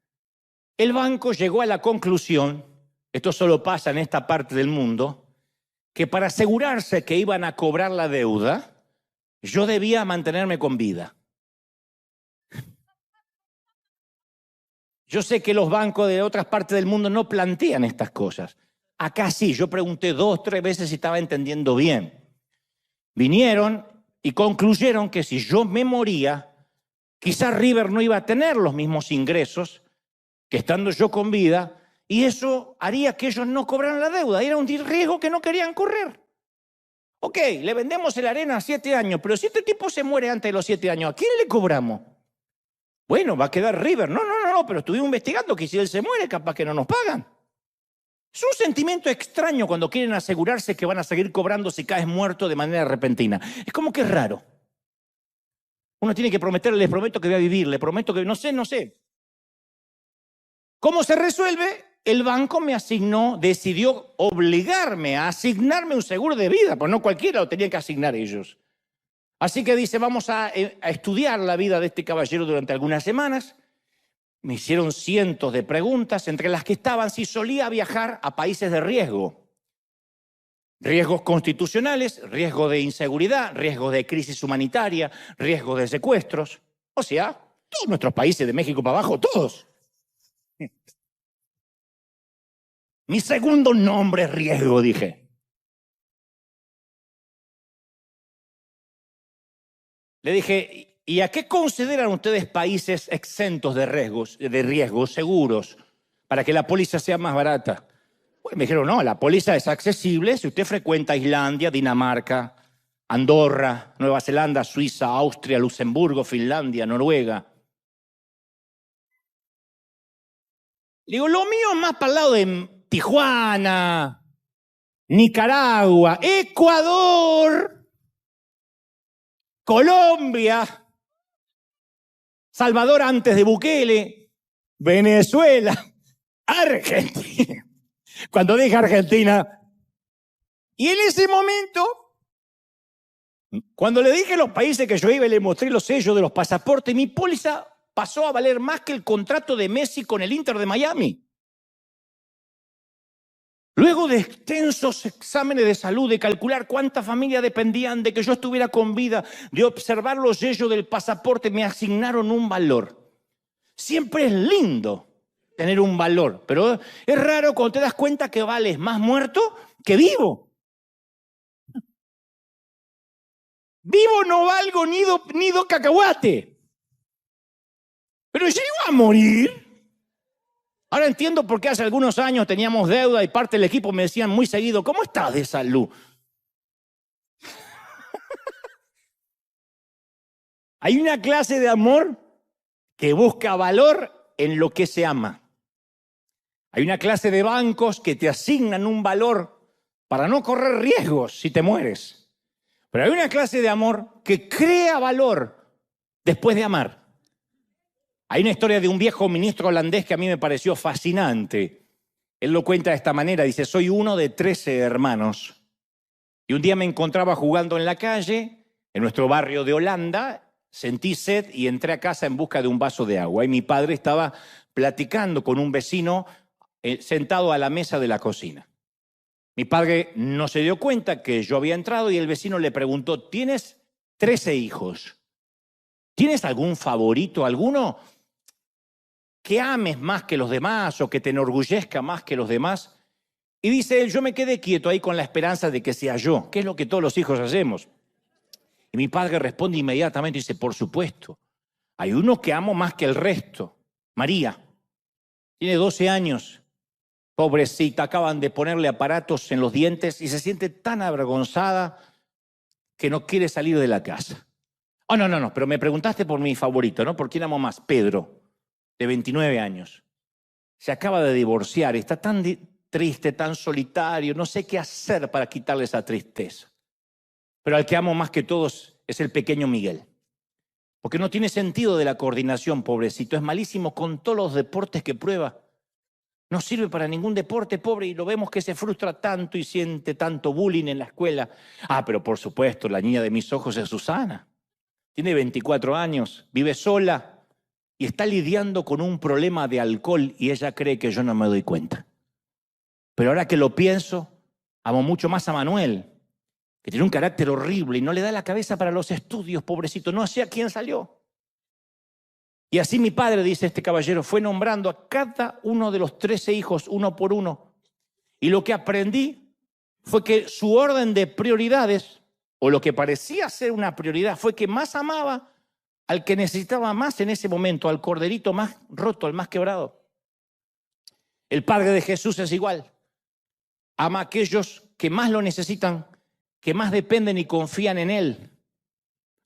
el banco llegó a la conclusión, esto solo pasa en esta parte del mundo, que para asegurarse que iban a cobrar la deuda, yo debía mantenerme con vida. Yo sé que los bancos de otras partes del mundo no plantean estas cosas. Acá sí, yo pregunté 2, 3 veces si estaba entendiendo bien. Vinieron y concluyeron que si yo me moría, quizás River no iba a tener los mismos ingresos que estando yo con vida, y eso haría que ellos no cobraran la deuda. Era un riesgo que no querían correr. Ok, le vendemos la arena a 7 años, pero si este tipo se muere antes de los 7 años, ¿a quién le cobramos? Bueno, va a quedar River. No, pero estuvimos investigando que si él se muere, capaz que no nos pagan. Es un sentimiento extraño cuando quieren asegurarse que van a seguir cobrando si caes muerto de manera repentina. Es como que es raro. Uno tiene que prometerle, les prometo que voy a vivir, le prometo que no sé. ¿Cómo se resuelve? El banco me decidió obligarme a asignarme un seguro de vida, pues no cualquiera lo tenían que asignar ellos. Así que dice, vamos a estudiar la vida de este caballero durante algunas semanas. Me hicieron cientos de preguntas, entre las que estaban si solía viajar a países de riesgo. Riesgos constitucionales, riesgo de inseguridad, riesgo de crisis humanitaria, riesgo de secuestros. O sea, todos nuestros países de México para abajo, todos. Mi segundo nombre es riesgo, dije. Le dije, ¿y a qué consideran ustedes países exentos de riesgos seguros, para que la póliza sea más barata? Pues me dijeron, no, la póliza es accesible si usted frecuenta Islandia, Dinamarca, Andorra, Nueva Zelanda, Suiza, Austria, Luxemburgo, Finlandia, Noruega. Le digo, lo mío es más para el lado de Tijuana, Nicaragua, Ecuador, Colombia, Salvador antes de Bukele, Venezuela, Argentina. Cuando dije Argentina, y en ese momento, cuando le dije los países que yo iba y le mostré los sellos de los pasaportes, mi póliza pasó a valer más que el contrato de Messi con el Inter de Miami. Luego de extensos exámenes de salud, de calcular cuántas familias dependían de que yo estuviera con vida, de observar los sellos del pasaporte, me asignaron un valor. Siempre es lindo tener un valor, pero es raro cuando te das cuenta que vales más muerto que vivo. Vivo no valgo ni do cacahuate, pero llego a morir. Ahora entiendo por qué hace algunos años teníamos deuda y parte del equipo me decían muy seguido, ¿cómo estás de salud? Hay una clase de amor que busca valor en lo que se ama. Hay una clase de bancos que te asignan un valor para no correr riesgos si te mueres. Pero hay una clase de amor que crea valor después de amar. Hay una historia de un viejo ministro holandés que a mí me pareció fascinante. Él lo cuenta de esta manera, dice, soy uno de 13 hermanos. Y un día me encontraba jugando en la calle, en nuestro barrio de Holanda, sentí sed y entré a casa en busca de un vaso de agua. Y mi padre estaba platicando con un vecino sentado a la mesa de la cocina. Mi padre no se dio cuenta que yo había entrado y el vecino le preguntó, ¿tienes 13 hijos? ¿Tienes algún favorito, alguno que ames más que los demás o que te enorgullezca más que los demás? Y dice él, yo me quedé quieto ahí con la esperanza de que sea yo, que es lo que todos los hijos hacemos. Y mi padre responde inmediatamente y dice, por supuesto, hay uno que amo más que el resto, María. Tiene 12 años, pobrecita, acaban de ponerle aparatos en los dientes y se siente tan avergonzada que no quiere salir de la casa. Oh, no, pero me preguntaste por mi favorito, ¿no? ¿Por quién amo más? Pedro, de 29 años. se acaba de divorciar y está tan triste, tan solitario, no sé qué hacer para quitarle esa tristeza. Pero al que amo más que todos es el pequeño Miguel. Porque no tiene sentido de la coordinación, pobrecito. Es malísimo con todos los deportes que prueba. No sirve para ningún deporte, pobre, y lo vemos que se frustra tanto y siente tanto bullying en la escuela. Pero por supuesto, la niña de mis ojos es Susana. Tiene 24 años, vive sola y está lidiando con un problema de alcohol y ella cree que yo no me doy cuenta. Pero ahora que lo pienso, amo mucho más a Manuel, que tiene un carácter horrible y no le da la cabeza para los estudios, pobrecito, no sé a quién salió. Y así mi padre, dice este caballero, fue nombrando a cada uno de los 13 hijos uno por uno. Y lo que aprendí fue que su orden de prioridades, o lo que parecía ser una prioridad, fue que más amaba al que necesitaba más en ese momento, al corderito más roto, al más quebrado. El Padre de Jesús es igual. Ama a aquellos que más lo necesitan, que más dependen y confían en Él.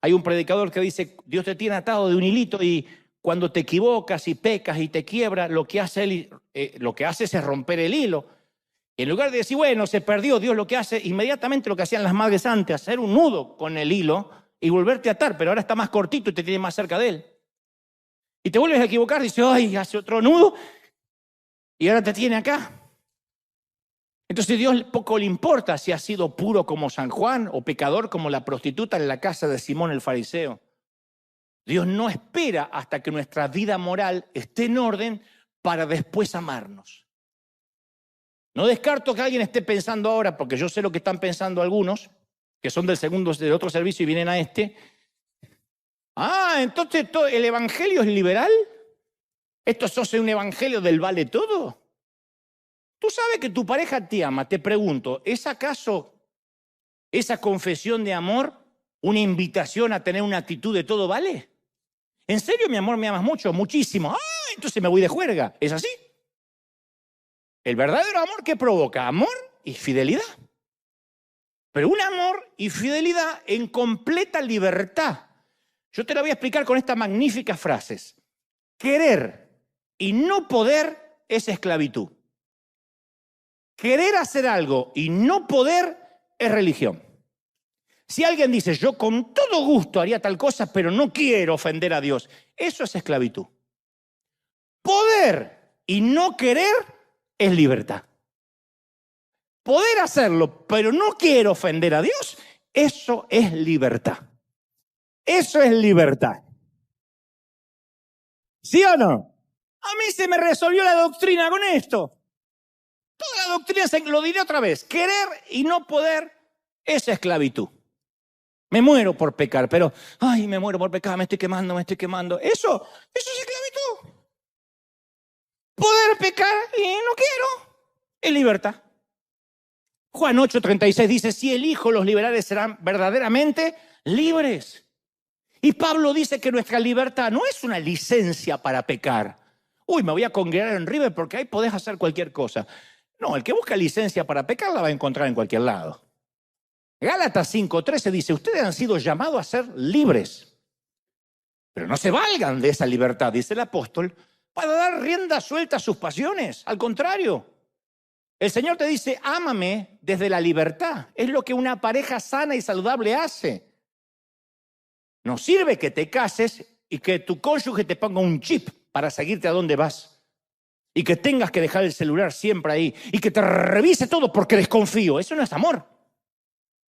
Hay un predicador que dice, Dios te tiene atado de un hilito y cuando te equivocas y pecas y te quiebra, lo que hace es romper el hilo. En lugar de decir, bueno, se perdió, Dios lo que hace, inmediatamente lo que hacían las madres antes, hacer un nudo con el hilo y volverte a atar, pero ahora está más cortito y te tiene más cerca de Él. Y te vuelves a equivocar, dice, ay, hace otro nudo y ahora te tiene acá. Entonces Dios poco le importa si has sido puro como San Juan o pecador como la prostituta en la casa de Simón el fariseo. Dios no espera hasta que nuestra vida moral esté en orden para después amarnos. No descarto que alguien esté pensando ahora, porque yo sé lo que están pensando algunos, que son del otro servicio y vienen a este. Entonces ¿el evangelio es liberal? ¿Esto es un evangelio del vale todo? Tú sabes que tu pareja te ama, te pregunto, ¿es acaso esa confesión de amor una invitación a tener una actitud de todo vale? ¿En serio, mi amor, me amas mucho? Muchísimo. Entonces me voy de juerga. ¿Es así? El verdadero amor, ¿qué provoca? Amor y fidelidad. Pero un amor y fidelidad en completa libertad. Yo te lo voy a explicar con estas magníficas frases. Querer y no poder es esclavitud. Querer hacer algo y no poder es religión. Si alguien dice, yo con todo gusto haría tal cosa, pero no quiero ofender a Dios, eso es esclavitud. Poder y no querer es libertad. Poder hacerlo, pero no quiero ofender a Dios, eso es libertad. Eso es libertad. ¿Sí o no? A mí se me resolvió la doctrina con esto. Toda la doctrina, lo diré otra vez, querer y no poder es esclavitud. Me muero por pecar, pero, me muero por pecar, me estoy quemando. Eso es esclavitud. Poder pecar y no quiero es libertad. Juan 8:36 dice, si el Hijo los liberare serán verdaderamente libres. Y Pablo dice que nuestra libertad no es una licencia para pecar. Me voy a congregar en River porque ahí podés hacer cualquier cosa. No, el que busca licencia para pecar la va a encontrar en cualquier lado. Gálatas 5:13 dice, ustedes han sido llamados a ser libres, pero no se valgan de esa libertad, dice el apóstol, para dar rienda suelta a sus pasiones. Al contrario, el Señor te dice, ámame desde la libertad. Es lo que una pareja sana y saludable hace. No sirve que te cases y que tu cónyuge te ponga un chip para seguirte a dónde vas. Y que tengas que dejar el celular siempre ahí. Y que te revise todo porque desconfío. Eso no es amor.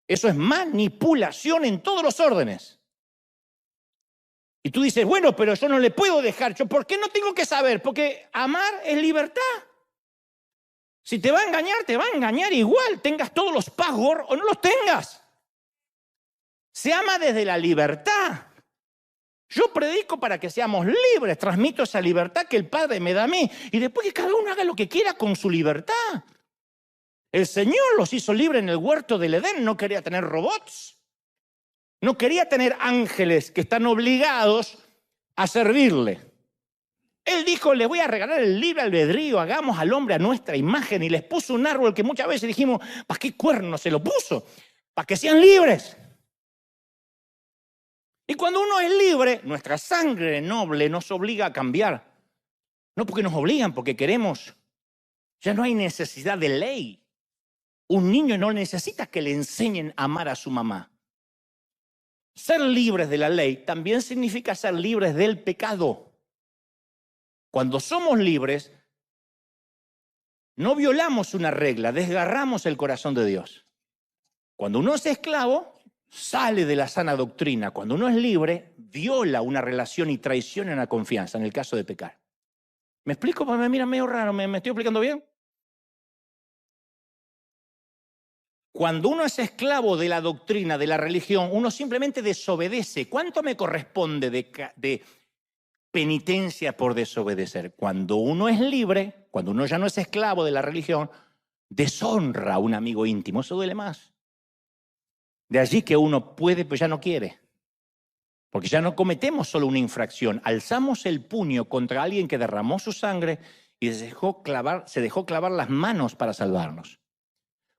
Eso es manipulación en todos los órdenes. Y tú dices, bueno, pero yo no le puedo dejar. ¿Por qué no tengo que saber? Porque amar es libertad. Si te va a engañar, te va a engañar igual. Tengas todos los passwords o no los tengas. Se ama desde la libertad. Yo predico para que seamos libres. Transmito esa libertad que el Padre me da a mí. Y después que cada uno haga lo que quiera con su libertad. El Señor los hizo libres en el huerto del Edén. No quería tener robots. No quería tener ángeles que están obligados a servirle. Él dijo, le voy a regalar el libre albedrío, hagamos al hombre a nuestra imagen. Y les puso un árbol que muchas veces dijimos, ¿para qué cuerno se lo puso? Para que sean libres. Y cuando uno es libre, nuestra sangre noble nos obliga a cambiar. No porque nos obligan, porque queremos. Ya no hay necesidad de ley. Un niño no necesita que le enseñen a amar a su mamá. Ser libres de la ley también significa ser libres del pecado. Cuando somos libres, no violamos una regla, desgarramos el corazón de Dios. Cuando uno es esclavo, sale de la sana doctrina. Cuando uno es libre, viola una relación y traiciona la confianza en el caso de pecar. ¿Me explico? Porque me miran medio raro, ¿me estoy explicando bien? Cuando uno es esclavo de la doctrina, de la religión, uno simplemente desobedece. ¿Cuánto me corresponde de penitencia por desobedecer? Cuando uno es libre, cuando uno ya no es esclavo de la religión, deshonra a un amigo íntimo. Eso duele más. De allí que uno puede, pero ya no quiere. Porque ya no cometemos solo una infracción. Alzamos el puño contra alguien que derramó su sangre y se dejó clavar las manos para salvarnos.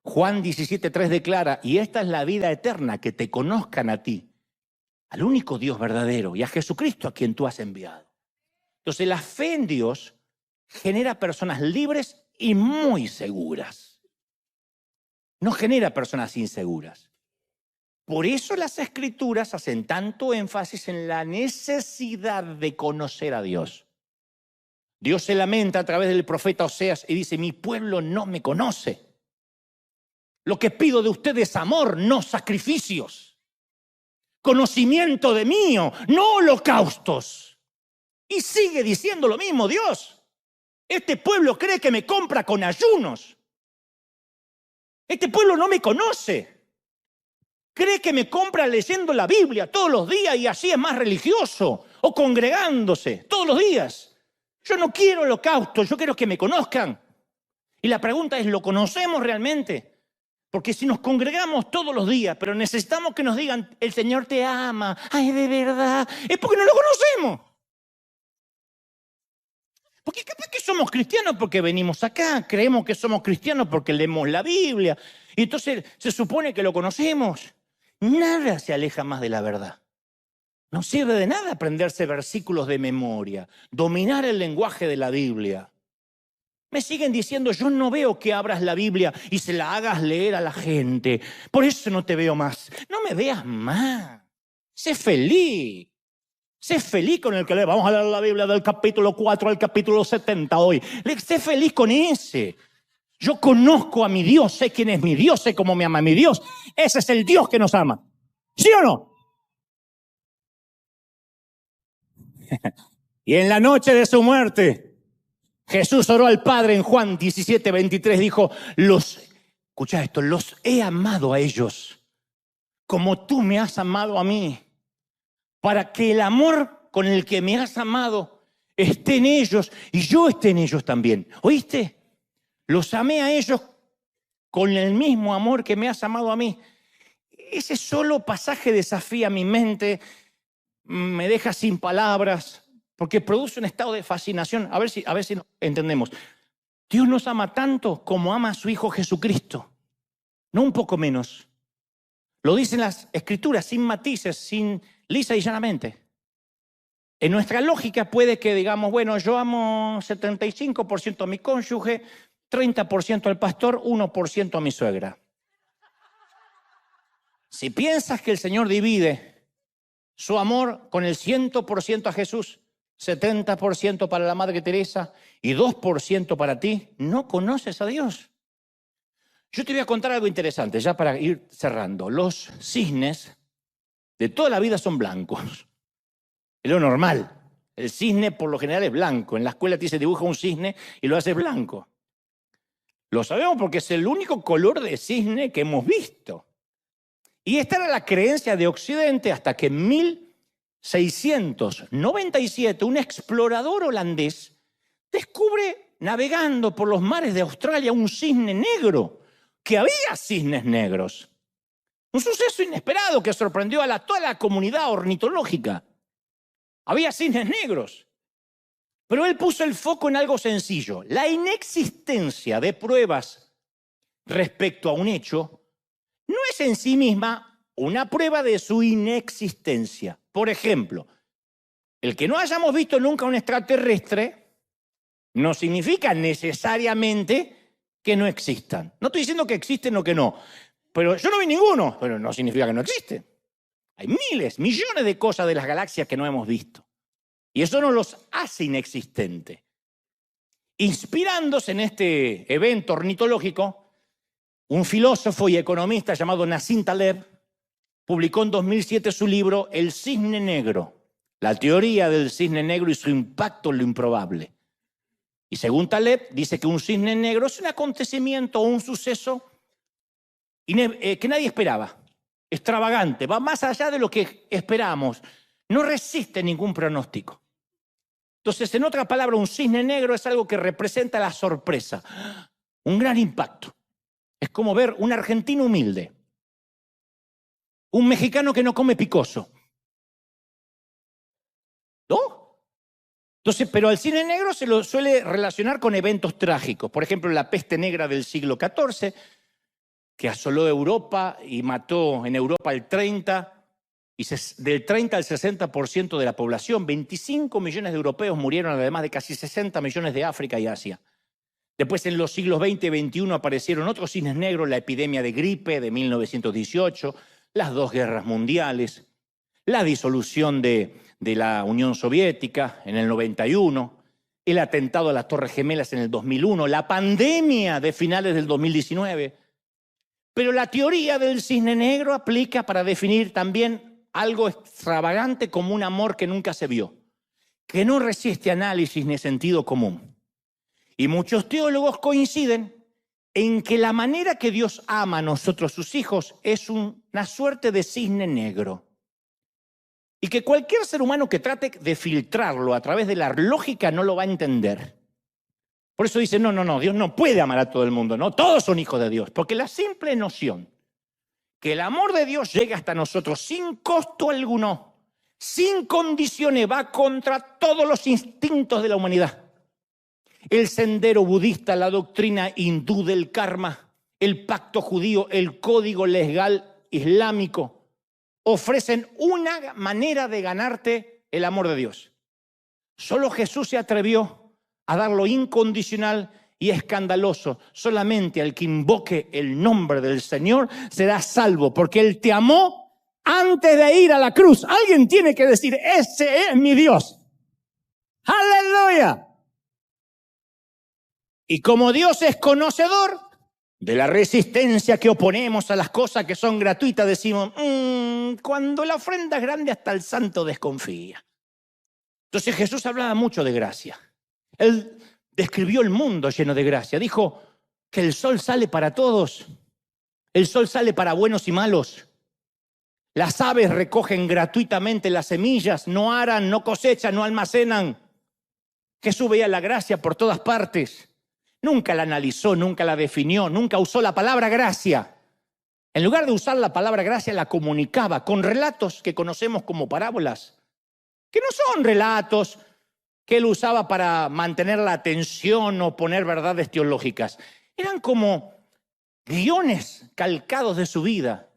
Juan 17:3 declara, y esta es la vida eterna, que te conozcan a ti, al único Dios verdadero, y a Jesucristo a quien tú has enviado. Entonces la fe en Dios genera personas libres y muy seguras. No genera personas inseguras. Por eso las Escrituras hacen tanto énfasis en la necesidad de conocer a Dios. Dios se lamenta a través del profeta Oseas y dice, mi pueblo no me conoce. Lo que pido de ustedes es amor, no sacrificios. Conocimiento de mío, no holocaustos. Y sigue diciendo lo mismo Dios. Este pueblo cree que me compra con ayunos. Este pueblo no me conoce. Cree que me compra leyendo la Biblia todos los días y así es más religioso. O congregándose todos los días. Yo no quiero holocaustos, yo quiero que me conozcan. Y la pregunta es, ¿lo conocemos realmente? Porque si nos congregamos todos los días, pero necesitamos que nos digan, el Señor te ama, ay, de verdad, es porque no lo conocemos. Porque capaz que somos cristianos porque venimos acá, creemos que somos cristianos porque leemos la Biblia, y entonces se supone que lo conocemos. Nada se aleja más de la verdad. No sirve de nada aprenderse versículos de memoria, dominar el lenguaje de la Biblia. Me siguen diciendo, yo no veo que abras la Biblia y se la hagas leer a la gente. Por eso no te veo más. No me veas más. Sé feliz. Sé feliz con el que lees. Vamos a leer la Biblia del capítulo 4 al capítulo 70 hoy. Sé feliz con ese. Yo conozco a mi Dios, sé quién es mi Dios, sé cómo me ama mi Dios. Ese es el Dios que nos ama. ¿Sí o no? Y en la noche de su muerte, Jesús oró al Padre en Juan 17:23, dijo, escucha esto, los he amado a ellos como tú me has amado a mí, para que el amor con el que me has amado esté en ellos y yo esté en ellos también. ¿Oíste? Los amé a ellos con el mismo amor que me has amado a mí. Ese solo pasaje desafía mi mente, me deja sin palabras, porque produce un estado de fascinación. A ver si entendemos. Dios nos ama tanto como ama a su Hijo Jesucristo. No un poco menos. Lo dicen las Escrituras, sin matices, sin lisa y llanamente. En nuestra lógica puede que digamos, bueno, yo amo 75% a mi cónyuge, 30% al pastor, 1% a mi suegra. Si piensas que el Señor divide su amor con el 100% a Jesús, 70% para la Madre Teresa y 2% para ti, no conoces a Dios. Yo te voy a contar algo interesante, ya para ir cerrando. Los cisnes de toda la vida son blancos. Es lo normal. El cisne por lo general es blanco. En la escuela te dice dibuja un cisne y lo hace blanco. Lo sabemos porque es el único color de cisne que hemos visto. Y esta era la creencia de Occidente hasta que en 1697 un explorador holandés descubre, navegando por los mares de Australia, un cisne negro, que había cisnes negros. Un suceso inesperado que sorprendió a toda la comunidad ornitológica. Había cisnes negros. Pero él puso el foco en algo sencillo. La inexistencia de pruebas respecto a un hecho no es en sí misma una prueba de su inexistencia. Por ejemplo, el que no hayamos visto nunca un extraterrestre no significa necesariamente que no existan. No estoy diciendo que existen o que no, pero yo no vi ninguno, pero no significa que no existen. Hay miles, millones de cosas de las galaxias que no hemos visto. Y eso no los hace inexistentes. Inspirándose en este evento ornitológico, un filósofo y economista llamado Nassim Taleb publicó en 2007 su libro El cisne negro, la teoría del cisne negro y su impacto en lo improbable. Y según Taleb, dice que un cisne negro es un acontecimiento o un suceso que nadie esperaba, extravagante, va más allá de lo que esperamos, no resiste ningún pronóstico. Entonces, en otra palabra, un cisne negro es algo que representa la sorpresa, un gran impacto. Es como ver un argentino humilde, un mexicano que no come picoso, ¿no? Entonces, pero al cisne negro se lo suele relacionar con eventos trágicos. Por ejemplo, la peste negra del siglo XIV, que asoló Europa y mató en Europa del 30 al 60% de la población. 25 millones de europeos murieron, además de casi 60 millones de África y Asia. Después, en los siglos XX y XXI, aparecieron otros cisnes negros, la epidemia de gripe de 1918, las dos guerras mundiales, la disolución de la Unión Soviética en el 91, el atentado a las Torres Gemelas en el 2001, la pandemia de finales del 2019. Pero la teoría del cisne negro aplica para definir también algo extravagante como un amor que nunca se vio, que no resiste análisis ni sentido común. Y muchos teólogos coinciden en que la manera que Dios ama a nosotros, sus hijos, es una suerte de cisne negro. Y que cualquier ser humano que trate de filtrarlo a través de la lógica no lo va a entender. Por eso dice, no, Dios no puede amar a todo el mundo, no, todos son hijos de Dios. Porque la simple noción que el amor de Dios llega hasta nosotros sin costo alguno, sin condiciones, va contra todos los instintos de la humanidad. El sendero budista, la doctrina hindú del karma, el pacto judío, el código legal islámico, ofrecen una manera de ganarte el amor de Dios. Solo Jesús se atrevió a dar lo incondicional y escandaloso. Solamente al que invoque el nombre del Señor será salvo, porque Él te amó antes de ir a la cruz. Alguien tiene que decir, ese es mi Dios. ¡Aleluya! Y como Dios es conocedor de la resistencia que oponemos a las cosas que son gratuitas, decimos, cuando la ofrenda es grande hasta el santo desconfía. Entonces Jesús hablaba mucho de gracia. Él describió el mundo lleno de gracia. Dijo que el sol sale para todos. El sol sale para buenos y malos. Las aves recogen gratuitamente las semillas, no aran, no cosechan, no almacenan. Jesús veía la gracia por todas partes. Nunca la analizó, nunca la definió, nunca usó la palabra gracia. En lugar de usar la palabra gracia, la comunicaba con relatos que conocemos como parábolas, que no son relatos que él usaba para mantener la atención o poner verdades teológicas. Eran como guiones calcados de su vida.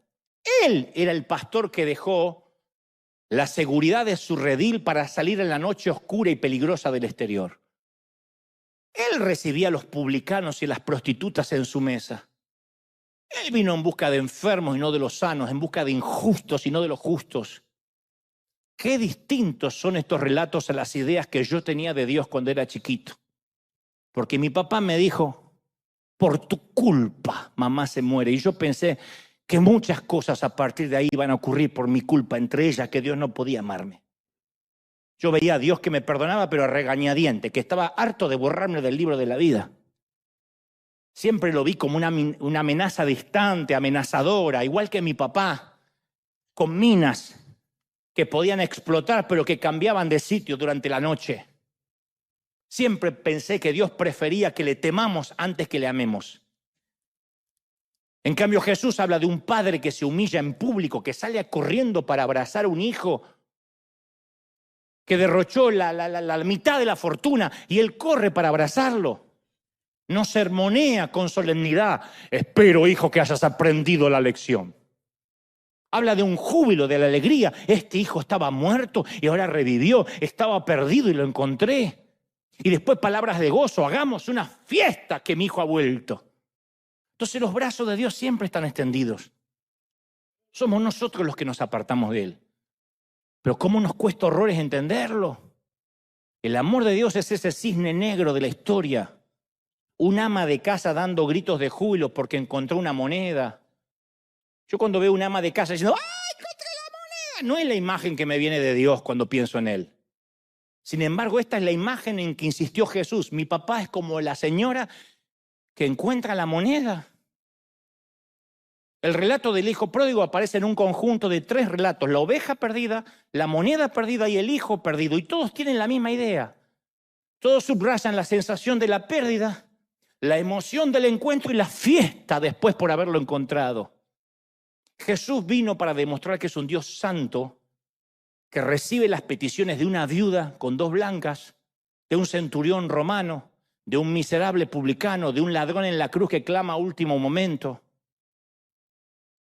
Él era el pastor que dejó la seguridad de su redil para salir en la noche oscura y peligrosa del exterior. Él recibía a los publicanos y a las prostitutas en su mesa. Él vino en busca de enfermos y no de los sanos, en busca de injustos y no de los justos. Qué distintos son estos relatos a las ideas que yo tenía de Dios cuando era chiquito. Porque mi papá me dijo, por tu culpa mamá se muere. Y yo pensé que muchas cosas a partir de ahí iban a ocurrir por mi culpa, entre ellas que Dios no podía amarme. Yo veía a Dios que me perdonaba, pero a regañadiente, que estaba harto de borrarme del libro de la vida. Siempre lo vi como una amenaza distante, amenazadora, igual que mi papá, con minas que podían explotar, pero que cambiaban de sitio durante la noche. Siempre pensé que Dios prefería que le temamos antes que le amemos. En cambio, Jesús habla de un padre que se humilla en público, que sale corriendo para abrazar a un hijo que derrochó la mitad de la fortuna y él corre para abrazarlo. No sermonea con solemnidad. Espero, hijo, que hayas aprendido la lección. Habla de un júbilo, de la alegría. Este hijo estaba muerto y ahora revivió. Estaba perdido y lo encontré. Y después palabras de gozo, hagamos una fiesta que mi hijo ha vuelto. Entonces los brazos de Dios siempre están extendidos. Somos nosotros los que nos apartamos de Él. Pero ¿cómo nos cuesta horrores entenderlo? El amor de Dios es ese cisne negro de la historia. Un ama de casa dando gritos de júbilo porque encontró una moneda. Yo cuando veo un ama de casa diciendo, ¡ay, encontré la moneda! No es la imagen que me viene de Dios cuando pienso en Él. Sin embargo, esta es la imagen en que insistió Jesús. Mi papá es como la señora que encuentra la moneda. El relato del hijo pródigo aparece en un conjunto de 3 relatos. La oveja perdida, la moneda perdida y el hijo perdido. Y todos tienen la misma idea. Todos subrayan la sensación de la pérdida, la emoción del encuentro y la fiesta después por haberlo encontrado. Jesús vino para demostrar que es un Dios santo, que recibe las peticiones de una viuda con 2 blancas, de un centurión romano, de un miserable publicano, de un ladrón en la cruz que clama a último momento.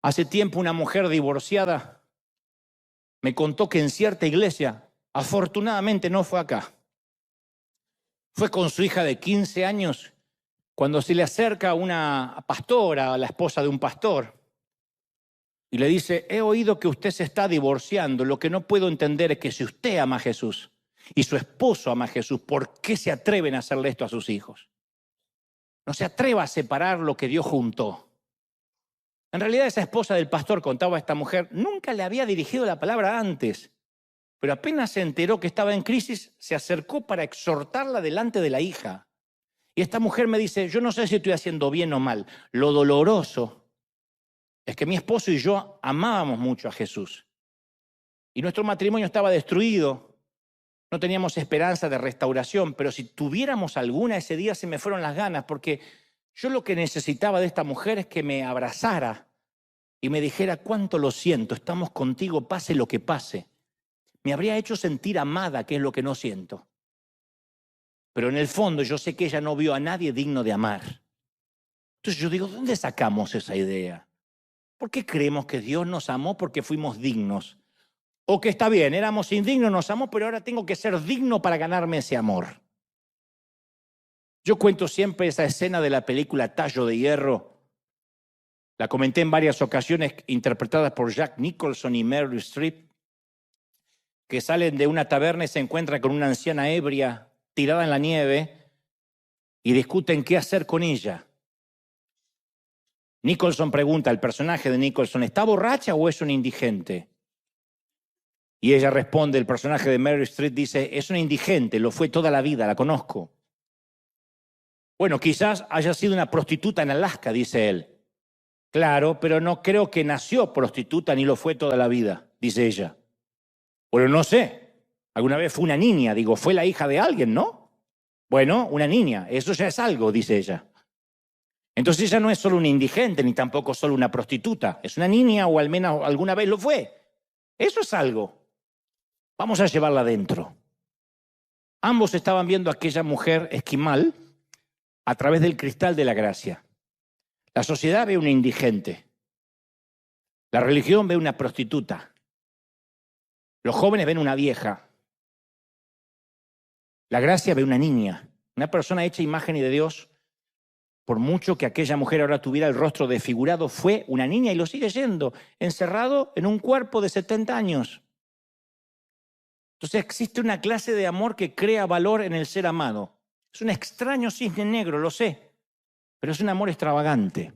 Hace tiempo una mujer divorciada me contó que en cierta iglesia, afortunadamente no fue acá, fue con su hija de 15 años cuando se le acerca una pastora, la esposa de un pastor, y le dice, he oído que usted se está divorciando, lo que no puedo entender es que si usted ama a Jesús y su esposo ama a Jesús, ¿por qué se atreven a hacerle esto a sus hijos? No se atreva a separar lo que Dios juntó. En realidad esa esposa del pastor, contaba a esta mujer, nunca le había dirigido la palabra antes, pero apenas se enteró que estaba en crisis, se acercó para exhortarla delante de la hija. Y esta mujer me dice, yo no sé si estoy haciendo bien o mal, lo doloroso es que mi esposo y yo amábamos mucho a Jesús. Y nuestro matrimonio estaba destruido, no teníamos esperanza de restauración, pero si tuviéramos alguna, ese día se me fueron las ganas, porque yo lo que necesitaba de esta mujer es que me abrazara y me dijera cuánto lo siento, estamos contigo, pase lo que pase. Me habría hecho sentir amada, que es lo que no siento. Pero en el fondo yo sé que ella no vio a nadie digno de amar. Entonces yo digo, ¿dónde sacamos esa idea? ¿Por qué creemos que Dios nos amó porque fuimos dignos? O que está bien, éramos indignos, nos amó, pero ahora tengo que ser digno para ganarme ese amor. Yo cuento siempre esa escena de la película Tallo de Hierro. La comenté en varias ocasiones, interpretadas por Jack Nicholson y Meryl Streep, que salen de una taberna y se encuentran con una anciana ebria tirada en la nieve y discuten qué hacer con ella. Nicholson pregunta, el personaje de Nicholson, ¿está borracha o es un indigente? Y ella responde, el personaje de Meryl Streep dice, es una indigente, lo fue toda la vida, la conozco. Bueno, quizás haya sido una prostituta en Alaska, dice él. Claro, pero no creo que nació prostituta ni lo fue toda la vida, dice ella. Bueno, no sé. Alguna vez fue una niña, digo, fue la hija de alguien, ¿no? Bueno, una niña, eso ya es algo, dice ella. Entonces ella no es solo una indigente, ni tampoco solo una prostituta. Es una niña o al menos alguna vez lo fue. Eso es algo. Vamos a llevarla adentro. Ambos estaban viendo a aquella mujer esquimal a través del cristal de la gracia. La sociedad ve una indigente. La religión ve una prostituta. Los jóvenes ven una vieja. La gracia ve una niña. Una persona hecha imagen y de Dios. Por mucho que aquella mujer ahora tuviera el rostro desfigurado, fue una niña y lo sigue siendo, encerrado en un cuerpo de 70 años. Entonces existe una clase de amor que crea valor en el ser amado. Es un extraño cisne negro, lo sé, pero es un amor extravagante.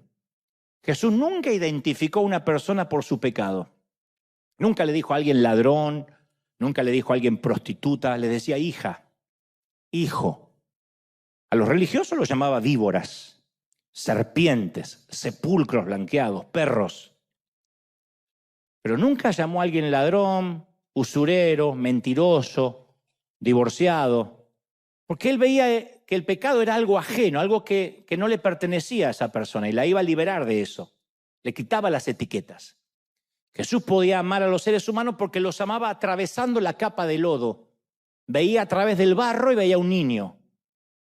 Jesús nunca identificó a una persona por su pecado. Nunca le dijo a alguien ladrón, nunca le dijo a alguien prostituta, le decía hija, hijo. A los religiosos los llamaba víboras, serpientes, sepulcros blanqueados, perros. Pero nunca llamó a alguien ladrón, usurero, mentiroso, divorciado, porque él veía que el pecado era algo ajeno, algo que no le pertenecía a esa persona y la iba a liberar de eso. Le quitaba las etiquetas. Jesús podía amar a los seres humanos porque los amaba atravesando la capa de lodo. Veía a través del barro y veía a un niño.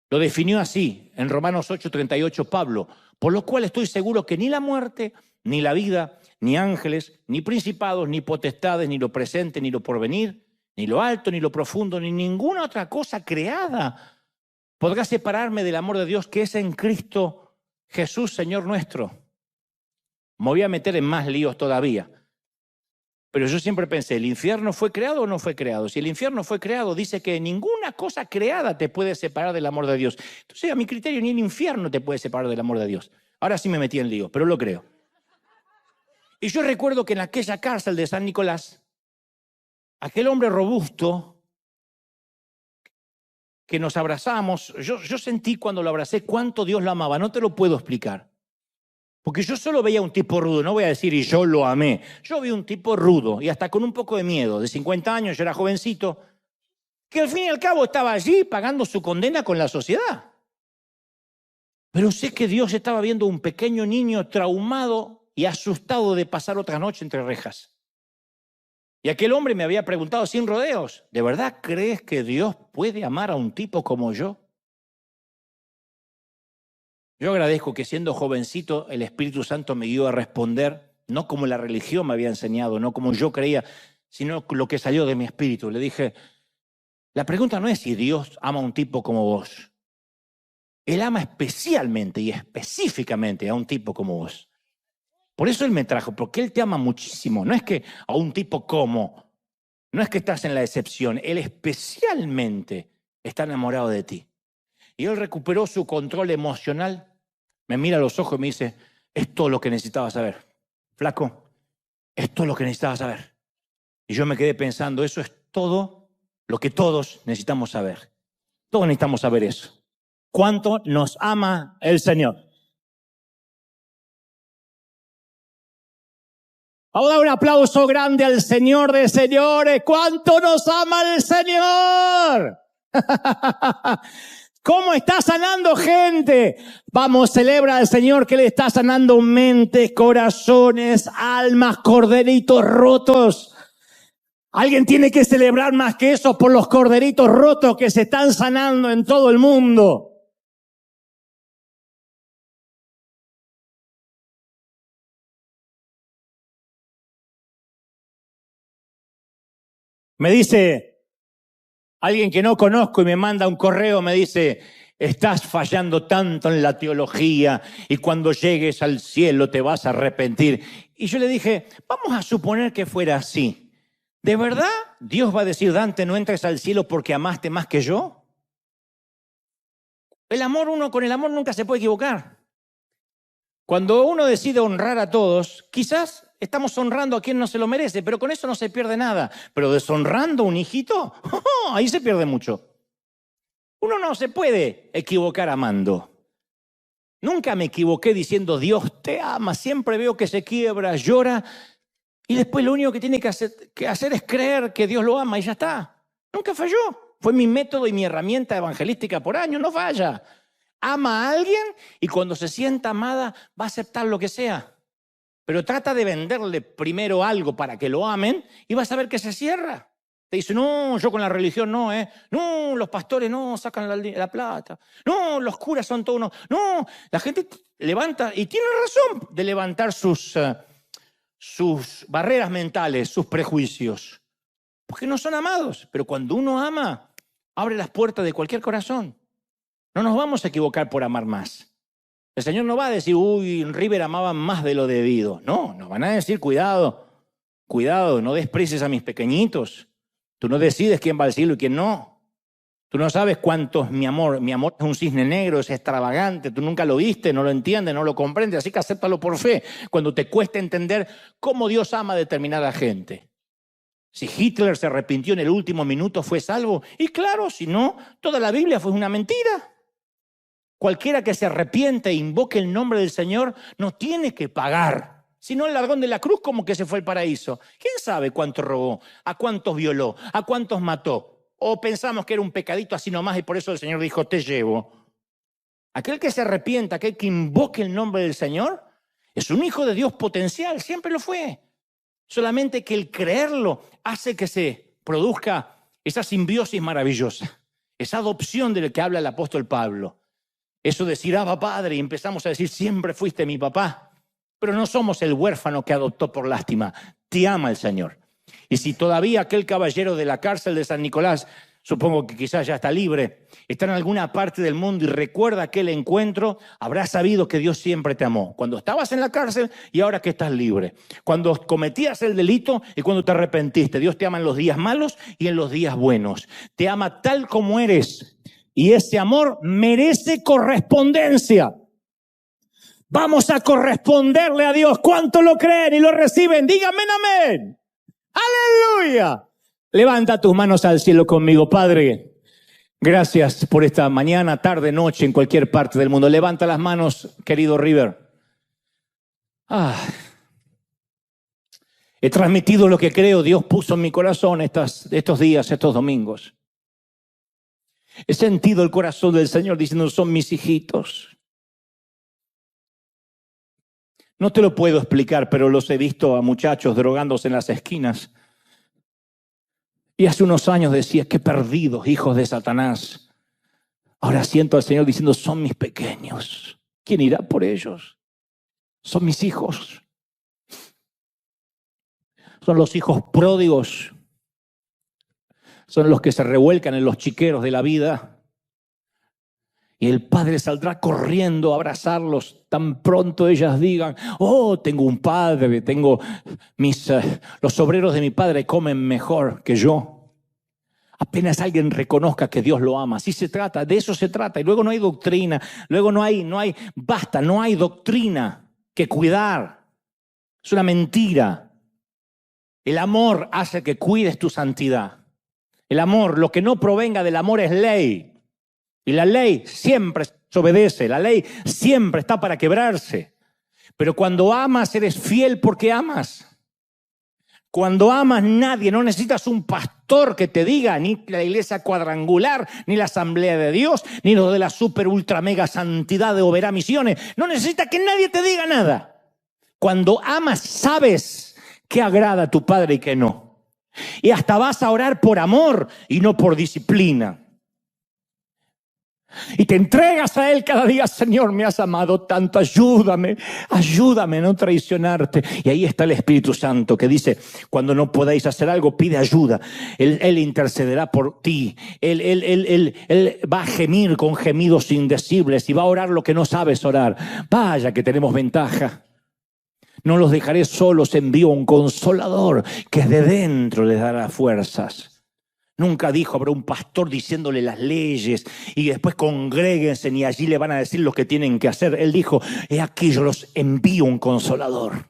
Lo definió así en Romanos 8:38 Pablo, por lo cual estoy seguro que ni la muerte, ni la vida, ni ángeles, ni principados, ni potestades, ni lo presente, ni lo porvenir, ni lo alto, ni lo profundo, ni ninguna otra cosa creada podrá separarme del amor de Dios que es en Cristo Jesús, Señor nuestro? Me voy a meter en más líos todavía. Pero yo siempre pensé, ¿el infierno fue creado o no fue creado? Si el infierno fue creado, dice que ninguna cosa creada te puede separar del amor de Dios. Entonces, a mi criterio, ni el infierno te puede separar del amor de Dios. Ahora sí me metí en lío, pero lo creo. Y yo recuerdo que en aquella cárcel de San Nicolás, aquel hombre robusto que nos abrazamos, yo sentí cuando lo abracé cuánto Dios lo amaba. No te lo puedo explicar. Porque yo solo veía un tipo rudo, no voy a decir y yo lo amé. Yo vi un tipo rudo y hasta con un poco de miedo, de 50 años, yo era jovencito, que al fin y al cabo estaba allí pagando su condena con la sociedad. Pero sé que Dios estaba viendo un pequeño niño traumado y asustado de pasar otra noche entre rejas. Y aquel hombre me había preguntado sin rodeos, ¿de verdad crees que Dios puede amar a un tipo como yo? Yo agradezco que siendo jovencito el Espíritu Santo me guió a responder, no como la religión me había enseñado, no como yo creía, sino lo que salió de mi espíritu. Le dije, la pregunta no es si Dios ama a un tipo como vos. Él ama especialmente y específicamente a un tipo como vos. Por eso Él me trajo, porque Él te ama muchísimo. No es que a un tipo como, no es que estás en la excepción, Él especialmente está enamorado de ti. Y Él recuperó su control emocional. Me mira a los ojos y me dice, es todo lo que necesitaba saber. Flaco, es todo lo que necesitaba saber. Y yo me quedé pensando, eso es todo lo que todos necesitamos saber. Todos necesitamos saber eso. ¿Cuánto nos ama el Señor? Vamos a dar un aplauso grande al Señor de señores. ¿Cuánto nos ama el Señor? ¿Cómo está sanando gente? Vamos, celebra al Señor que le está sanando mentes, corazones, almas, corderitos rotos. Alguien tiene que celebrar más que eso por los corderitos rotos que se están sanando en todo el mundo. Me dice alguien que no conozco y me manda un correo, me dice, estás fallando tanto en la teología y cuando llegues al cielo te vas a arrepentir. Y yo le dije, vamos a suponer que fuera así. ¿De verdad Dios va a decir, Dante, no entres al cielo porque amaste más que yo? El amor, uno con el amor nunca se puede equivocar. Cuando uno decide honrar a todos, quizás estamos honrando a quien no se lo merece, pero con eso no se pierde nada. Pero deshonrando a un hijito, ahí se pierde mucho. Uno no se puede equivocar amando. Nunca me equivoqué diciendo Dios te ama. Siempre veo que se quiebra, llora y después lo único que tiene que hacer es creer que Dios lo ama y ya está. Nunca falló. Fue mi método y mi herramienta evangelística por años, no falla. Ama a alguien y cuando se sienta amada va a aceptar lo que sea. Pero trata de venderle primero algo para que lo amen y vas a ver que se cierra. Te dice, no, yo con la religión no, no, los pastores no, sacan la plata. No, los curas son todos unos. No, la gente levanta, y tiene razón de levantar sus barreras mentales, sus prejuicios. Porque no son amados. Pero cuando uno ama, abre las puertas de cualquier corazón. No nos vamos a equivocar por amar más. El Señor no va a decir, uy, en River amaban más de lo debido. No, nos van a decir, cuidado, no desprecies a mis pequeñitos. Tú no decides quién va al cielo y quién no. Tú no sabes cuánto es mi amor. Mi amor es un cisne negro, es extravagante. Tú nunca lo viste, no lo entiendes, no lo comprendes. Así que acéptalo por fe. Cuando te cueste entender cómo Dios ama a determinada gente. Si Hitler se arrepintió en el último minuto, ¿fue salvo? Y claro, si no, toda la Biblia fue una mentira. Cualquiera que se arrepiente e invoque el nombre del Señor no tiene que pagar. Si no, el ladrón de la cruz como que se fue al paraíso. ¿Quién sabe cuánto robó? ¿A cuántos violó? ¿A cuántos mató? ¿O pensamos que era un pecadito así nomás y por eso el Señor dijo, te llevo? Aquel que se arrepienta, aquel que invoque el nombre del Señor, es un hijo de Dios potencial, siempre lo fue. Solamente que el creerlo hace que se produzca esa simbiosis maravillosa, esa adopción de la que habla el apóstol Pablo. Eso de decir, Abba Padre, y empezamos a decir, siempre fuiste mi papá. Pero no somos el huérfano que adoptó por lástima. Te ama el Señor. Y si todavía aquel caballero de la cárcel de San Nicolás supongo que quizás ya está libre, está en alguna parte del mundo y recuerda aquel encuentro, habrás sabido que Dios siempre te amó. Cuando estabas en la cárcel y ahora que estás libre. Cuando cometías el delito y cuando te arrepentiste. Dios te ama en los días malos y en los días buenos. Te ama tal como eres y ese amor merece correspondencia. Vamos a corresponderle a Dios. ¿Cuánto lo creen y lo reciben? Díganme amén. ¡Aleluya! Levanta tus manos al cielo conmigo, Padre. Gracias por esta mañana, tarde, noche, en cualquier parte del mundo. Levanta las manos, querido River. He transmitido lo que creo Dios puso en mi corazón estos días, estos domingos. He sentido el corazón del Señor diciendo, son mis hijitos. No te lo puedo explicar, pero los he visto a muchachos drogándose en las esquinas. Y hace unos años decía, qué perdidos, hijos de Satanás. Ahora siento al Señor diciendo, son mis pequeños. ¿Quién irá por ellos? Son mis hijos. Son los hijos pródigos. Son los que se revuelcan en los chiqueros de la vida. Y el padre saldrá corriendo a abrazarlos tan pronto ellas digan, oh, tengo un padre, tengo los obreros de mi padre comen mejor que yo. Apenas alguien reconozca que Dios lo ama. Así se trata, de eso se trata. Y luego no hay doctrina, luego no hay doctrina que cuidar. Es una mentira. El amor hace que cuides tu santidad. El amor, lo que no provenga del amor es ley. Y la ley siempre se obedece, la ley siempre está para quebrarse. Pero cuando amas, eres fiel porque amas. Cuando amas, no necesitas un pastor que te diga, ni la iglesia cuadrangular, ni la asamblea de Dios, ni lo de la super ultra mega santidad de Oberá Misiones. No necesitas que nadie te diga nada. Cuando amas, sabes qué agrada a tu Padre y qué no. Y hasta vas a orar por amor y no por disciplina. Y te entregas a Él cada día, Señor, me has amado tanto, ayúdame a no traicionarte. Y ahí está el Espíritu Santo que dice, cuando no podáis hacer algo, pide ayuda. Él intercederá por ti. Él va a gemir con gemidos indecibles y va a orar lo que no sabes orar. Vaya que tenemos ventaja. No los dejaré solos, envío un consolador que de dentro les dará fuerzas. Nunca dijo, habrá un pastor diciéndole las leyes y después congréguense y allí le van a decir lo que tienen que hacer. Él dijo, he aquí yo los envío un consolador.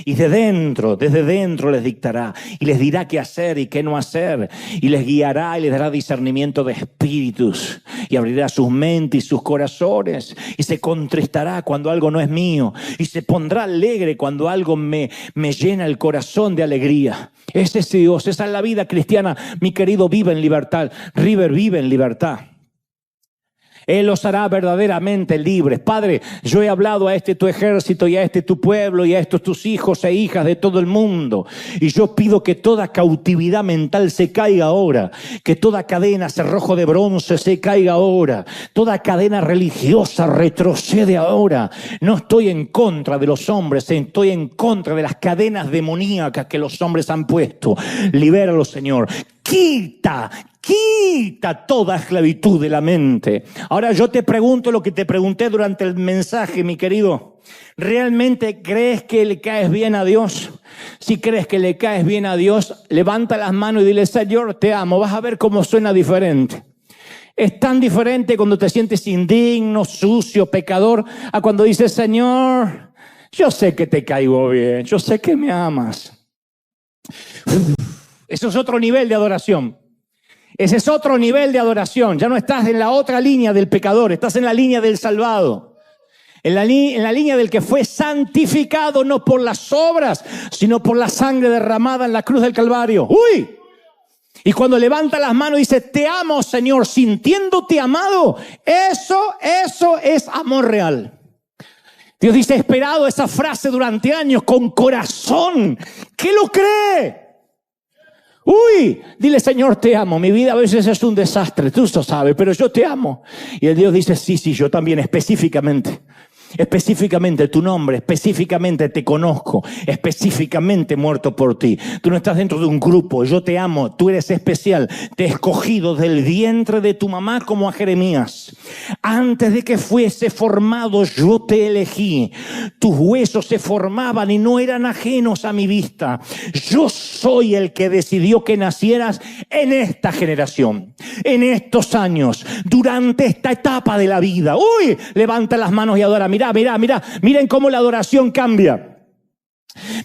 Y desde dentro les dictará y les dirá qué hacer y qué no hacer. Y les guiará y les dará discernimiento de espíritus. Y abrirá sus mentes y sus corazones. Y se contristará cuando algo no es mío. Y se pondrá alegre cuando algo me llena el corazón de alegría. Ese es Dios, esa es la vida cristiana. Mi querido, vive en libertad. River, vive en libertad. Él los hará verdaderamente libres. Padre, yo he hablado a este tu ejército y a este tu pueblo y a estos tus hijos e hijas de todo el mundo. Y yo pido que toda cautividad mental se caiga ahora. Que toda cadena, cerrojo de bronce se caiga ahora. Toda cadena religiosa retrocede ahora. No estoy en contra de los hombres, estoy en contra de las cadenas demoníacas que los hombres han puesto. Libéralo, Señor. Quita toda esclavitud de la mente. Ahora yo te pregunto lo que te pregunté durante el mensaje, mi querido. ¿Realmente crees que le caes bien a Dios? Si crees que le caes bien a Dios, levanta las manos y dile, Señor, te amo. Vas a ver cómo suena diferente. Es tan diferente cuando te sientes indigno, sucio, pecador, a cuando dices, Señor, yo sé que te caigo bien, yo sé que me amas. Eso es otro nivel de adoración. Ese es otro nivel de adoración. Ya no estás en la otra línea del pecador, estás en la línea del salvado. En la línea del que fue santificado no por las obras, sino por la sangre derramada en la cruz del Calvario. ¡Uy! Y cuando levanta las manos y dice, te amo, Señor, sintiéndote amado, eso es amor real. Dios dice, he esperado esa frase durante años con corazón. ¿Qué lo cree? Uy, dile, Señor, te amo. Mi vida a veces es un desastre, tú lo sabes, pero yo te amo. Y el Dios dice, sí, yo también, específicamente. específicamente tu nombre, específicamente te conozco, específicamente muerto por ti. Tú no estás dentro de un grupo, yo te amo, tú eres especial, te he escogido del vientre de tu mamá como a Jeremías. Antes de que fuese formado yo te elegí, tus huesos se formaban y no eran ajenos a mi vista. Yo soy el que decidió que nacieras en esta generación, en estos años, durante esta etapa de la vida. ¡Uy! Levanta las manos y adora. Mirá. Miren cómo la adoración cambia.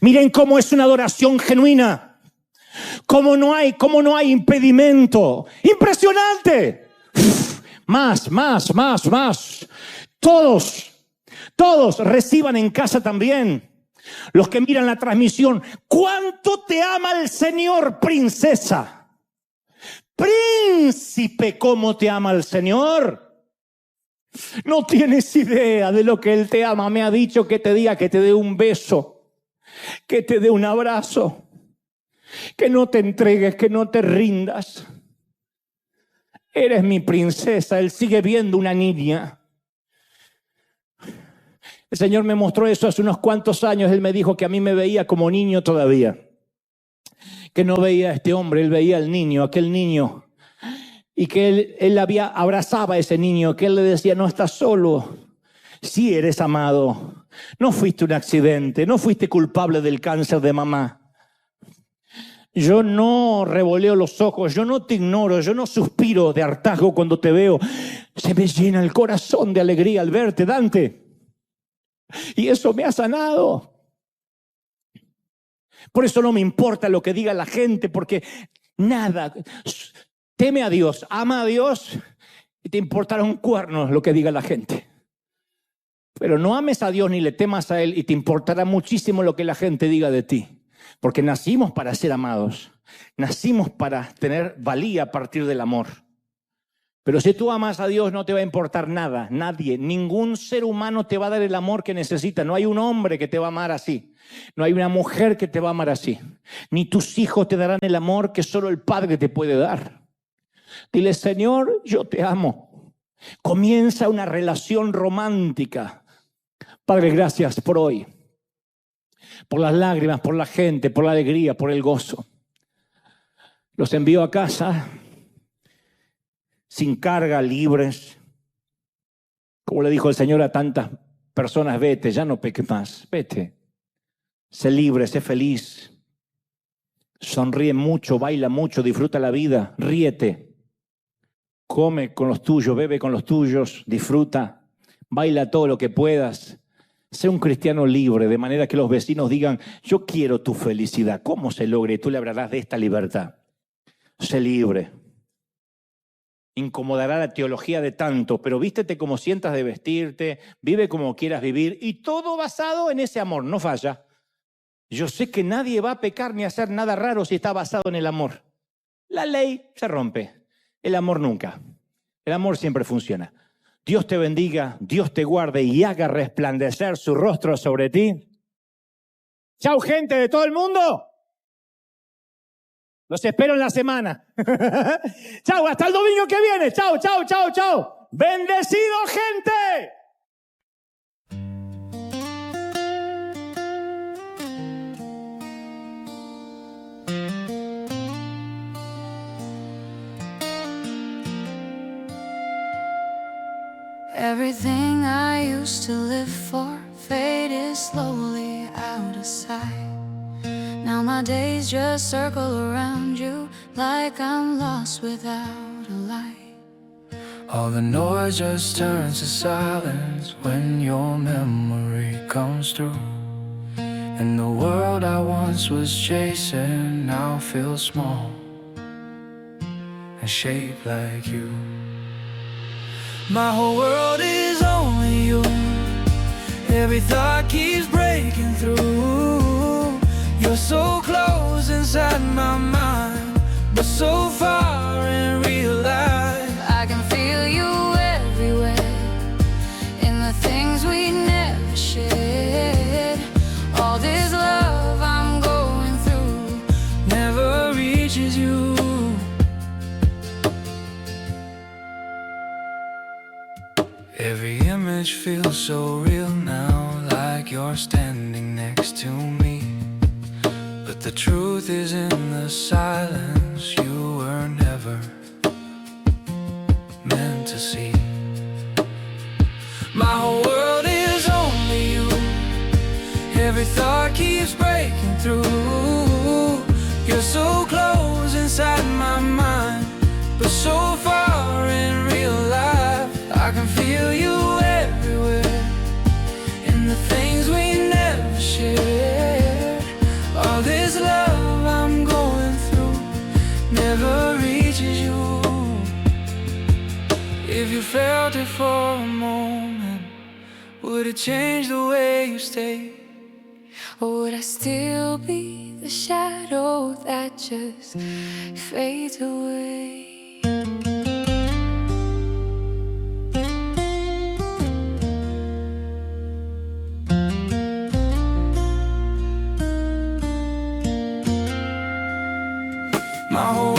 Miren cómo es una adoración genuina. Cómo no hay impedimento. ¡Impresionante! Más. Todos reciban en casa también. Los que miran la transmisión. ¿Cuánto te ama el Señor, princesa? Príncipe, ¿cómo te ama el Señor? No tienes idea de lo que Él te ama. Me ha dicho que te diga que te dé un beso, que te dé un abrazo, que no te entregues, que no te rindas. Eres mi princesa. Él sigue viendo una niña. El Señor me mostró eso hace unos cuantos años. Él me dijo que a mí me veía como niño todavía, que no veía a este hombre, Él veía al niño, aquel niño. Y que él abrazaba a ese niño, que él le decía, no estás solo, sí eres amado, no fuiste un accidente, no fuiste culpable del cáncer de mamá. Yo no revoleo los ojos, yo no te ignoro, yo no suspiro de hartazgo cuando te veo. Se me llena el corazón de alegría al verte, Dante. Y eso me ha sanado. Por eso no me importa lo que diga la gente, porque nada... Teme a Dios, ama a Dios y te importará un cuerno lo que diga la gente. Pero no ames a Dios ni le temas a Él y te importará muchísimo lo que la gente diga de ti. Porque nacimos para ser amados. Nacimos para tener valía a partir del amor. Pero si tú amas a Dios no te va a importar nada, nadie, ningún ser humano te va a dar el amor que necesita. No hay un hombre que te va a amar así. No hay una mujer que te va a amar así. Ni tus hijos te darán el amor que solo el Padre te puede dar. Dile, Señor, yo te amo. Comienza una relación romántica. Padre, gracias por hoy. Por las lágrimas, por la gente, por la alegría, por el gozo. Los envío a casa sin carga, libres. Como le dijo el Señor a tantas personas, vete, ya no peques más, vete. Sé libre, sé feliz. Sonríe mucho, baila mucho, disfruta la vida, ríete. Come con los tuyos, bebe con los tuyos, disfruta, baila todo lo que puedas. Sé un cristiano libre, de manera que los vecinos digan, yo quiero tu felicidad. ¿Cómo se logra? Y tú le hablarás de esta libertad. Sé libre. Incomodará la teología de tanto, pero vístete como sientas de vestirte, vive como quieras vivir y todo basado en ese amor, no falla. Yo sé que nadie va a pecar ni a hacer nada raro si está basado en el amor. La ley se rompe. El amor nunca. El amor siempre funciona. Dios te bendiga, Dios te guarde y haga resplandecer su rostro sobre ti. Chau, gente de todo el mundo. Los espero en la semana. Chau, hasta el domingo que viene. Chau. Bendecido, gente. Everything I used to live for faded slowly out of sight. Now my days just circle around you like I'm lost without a light. All the noise just turns to silence when your memory comes through. And the world I once was chasing now feels small and shaped like you. My whole world is only you. Every thought keeps breaking through. You're so close inside my mind, but so far in real life. I can feel you everywhere, in the things we never shared. All this love I'm going through never reaches you. Every image feels so real standing next to me. But the truth is in the silence, you were never meant to see. My whole world is only you. Every thought keeps breaking through. You're so close inside my mind, but so far in real life. I can feel you everywhere, in the things we never shared. All this love I'm going through never reaches you. If you felt it for a moment, would it change the way you stay? Or would I still be the shadow that just fades away? My whole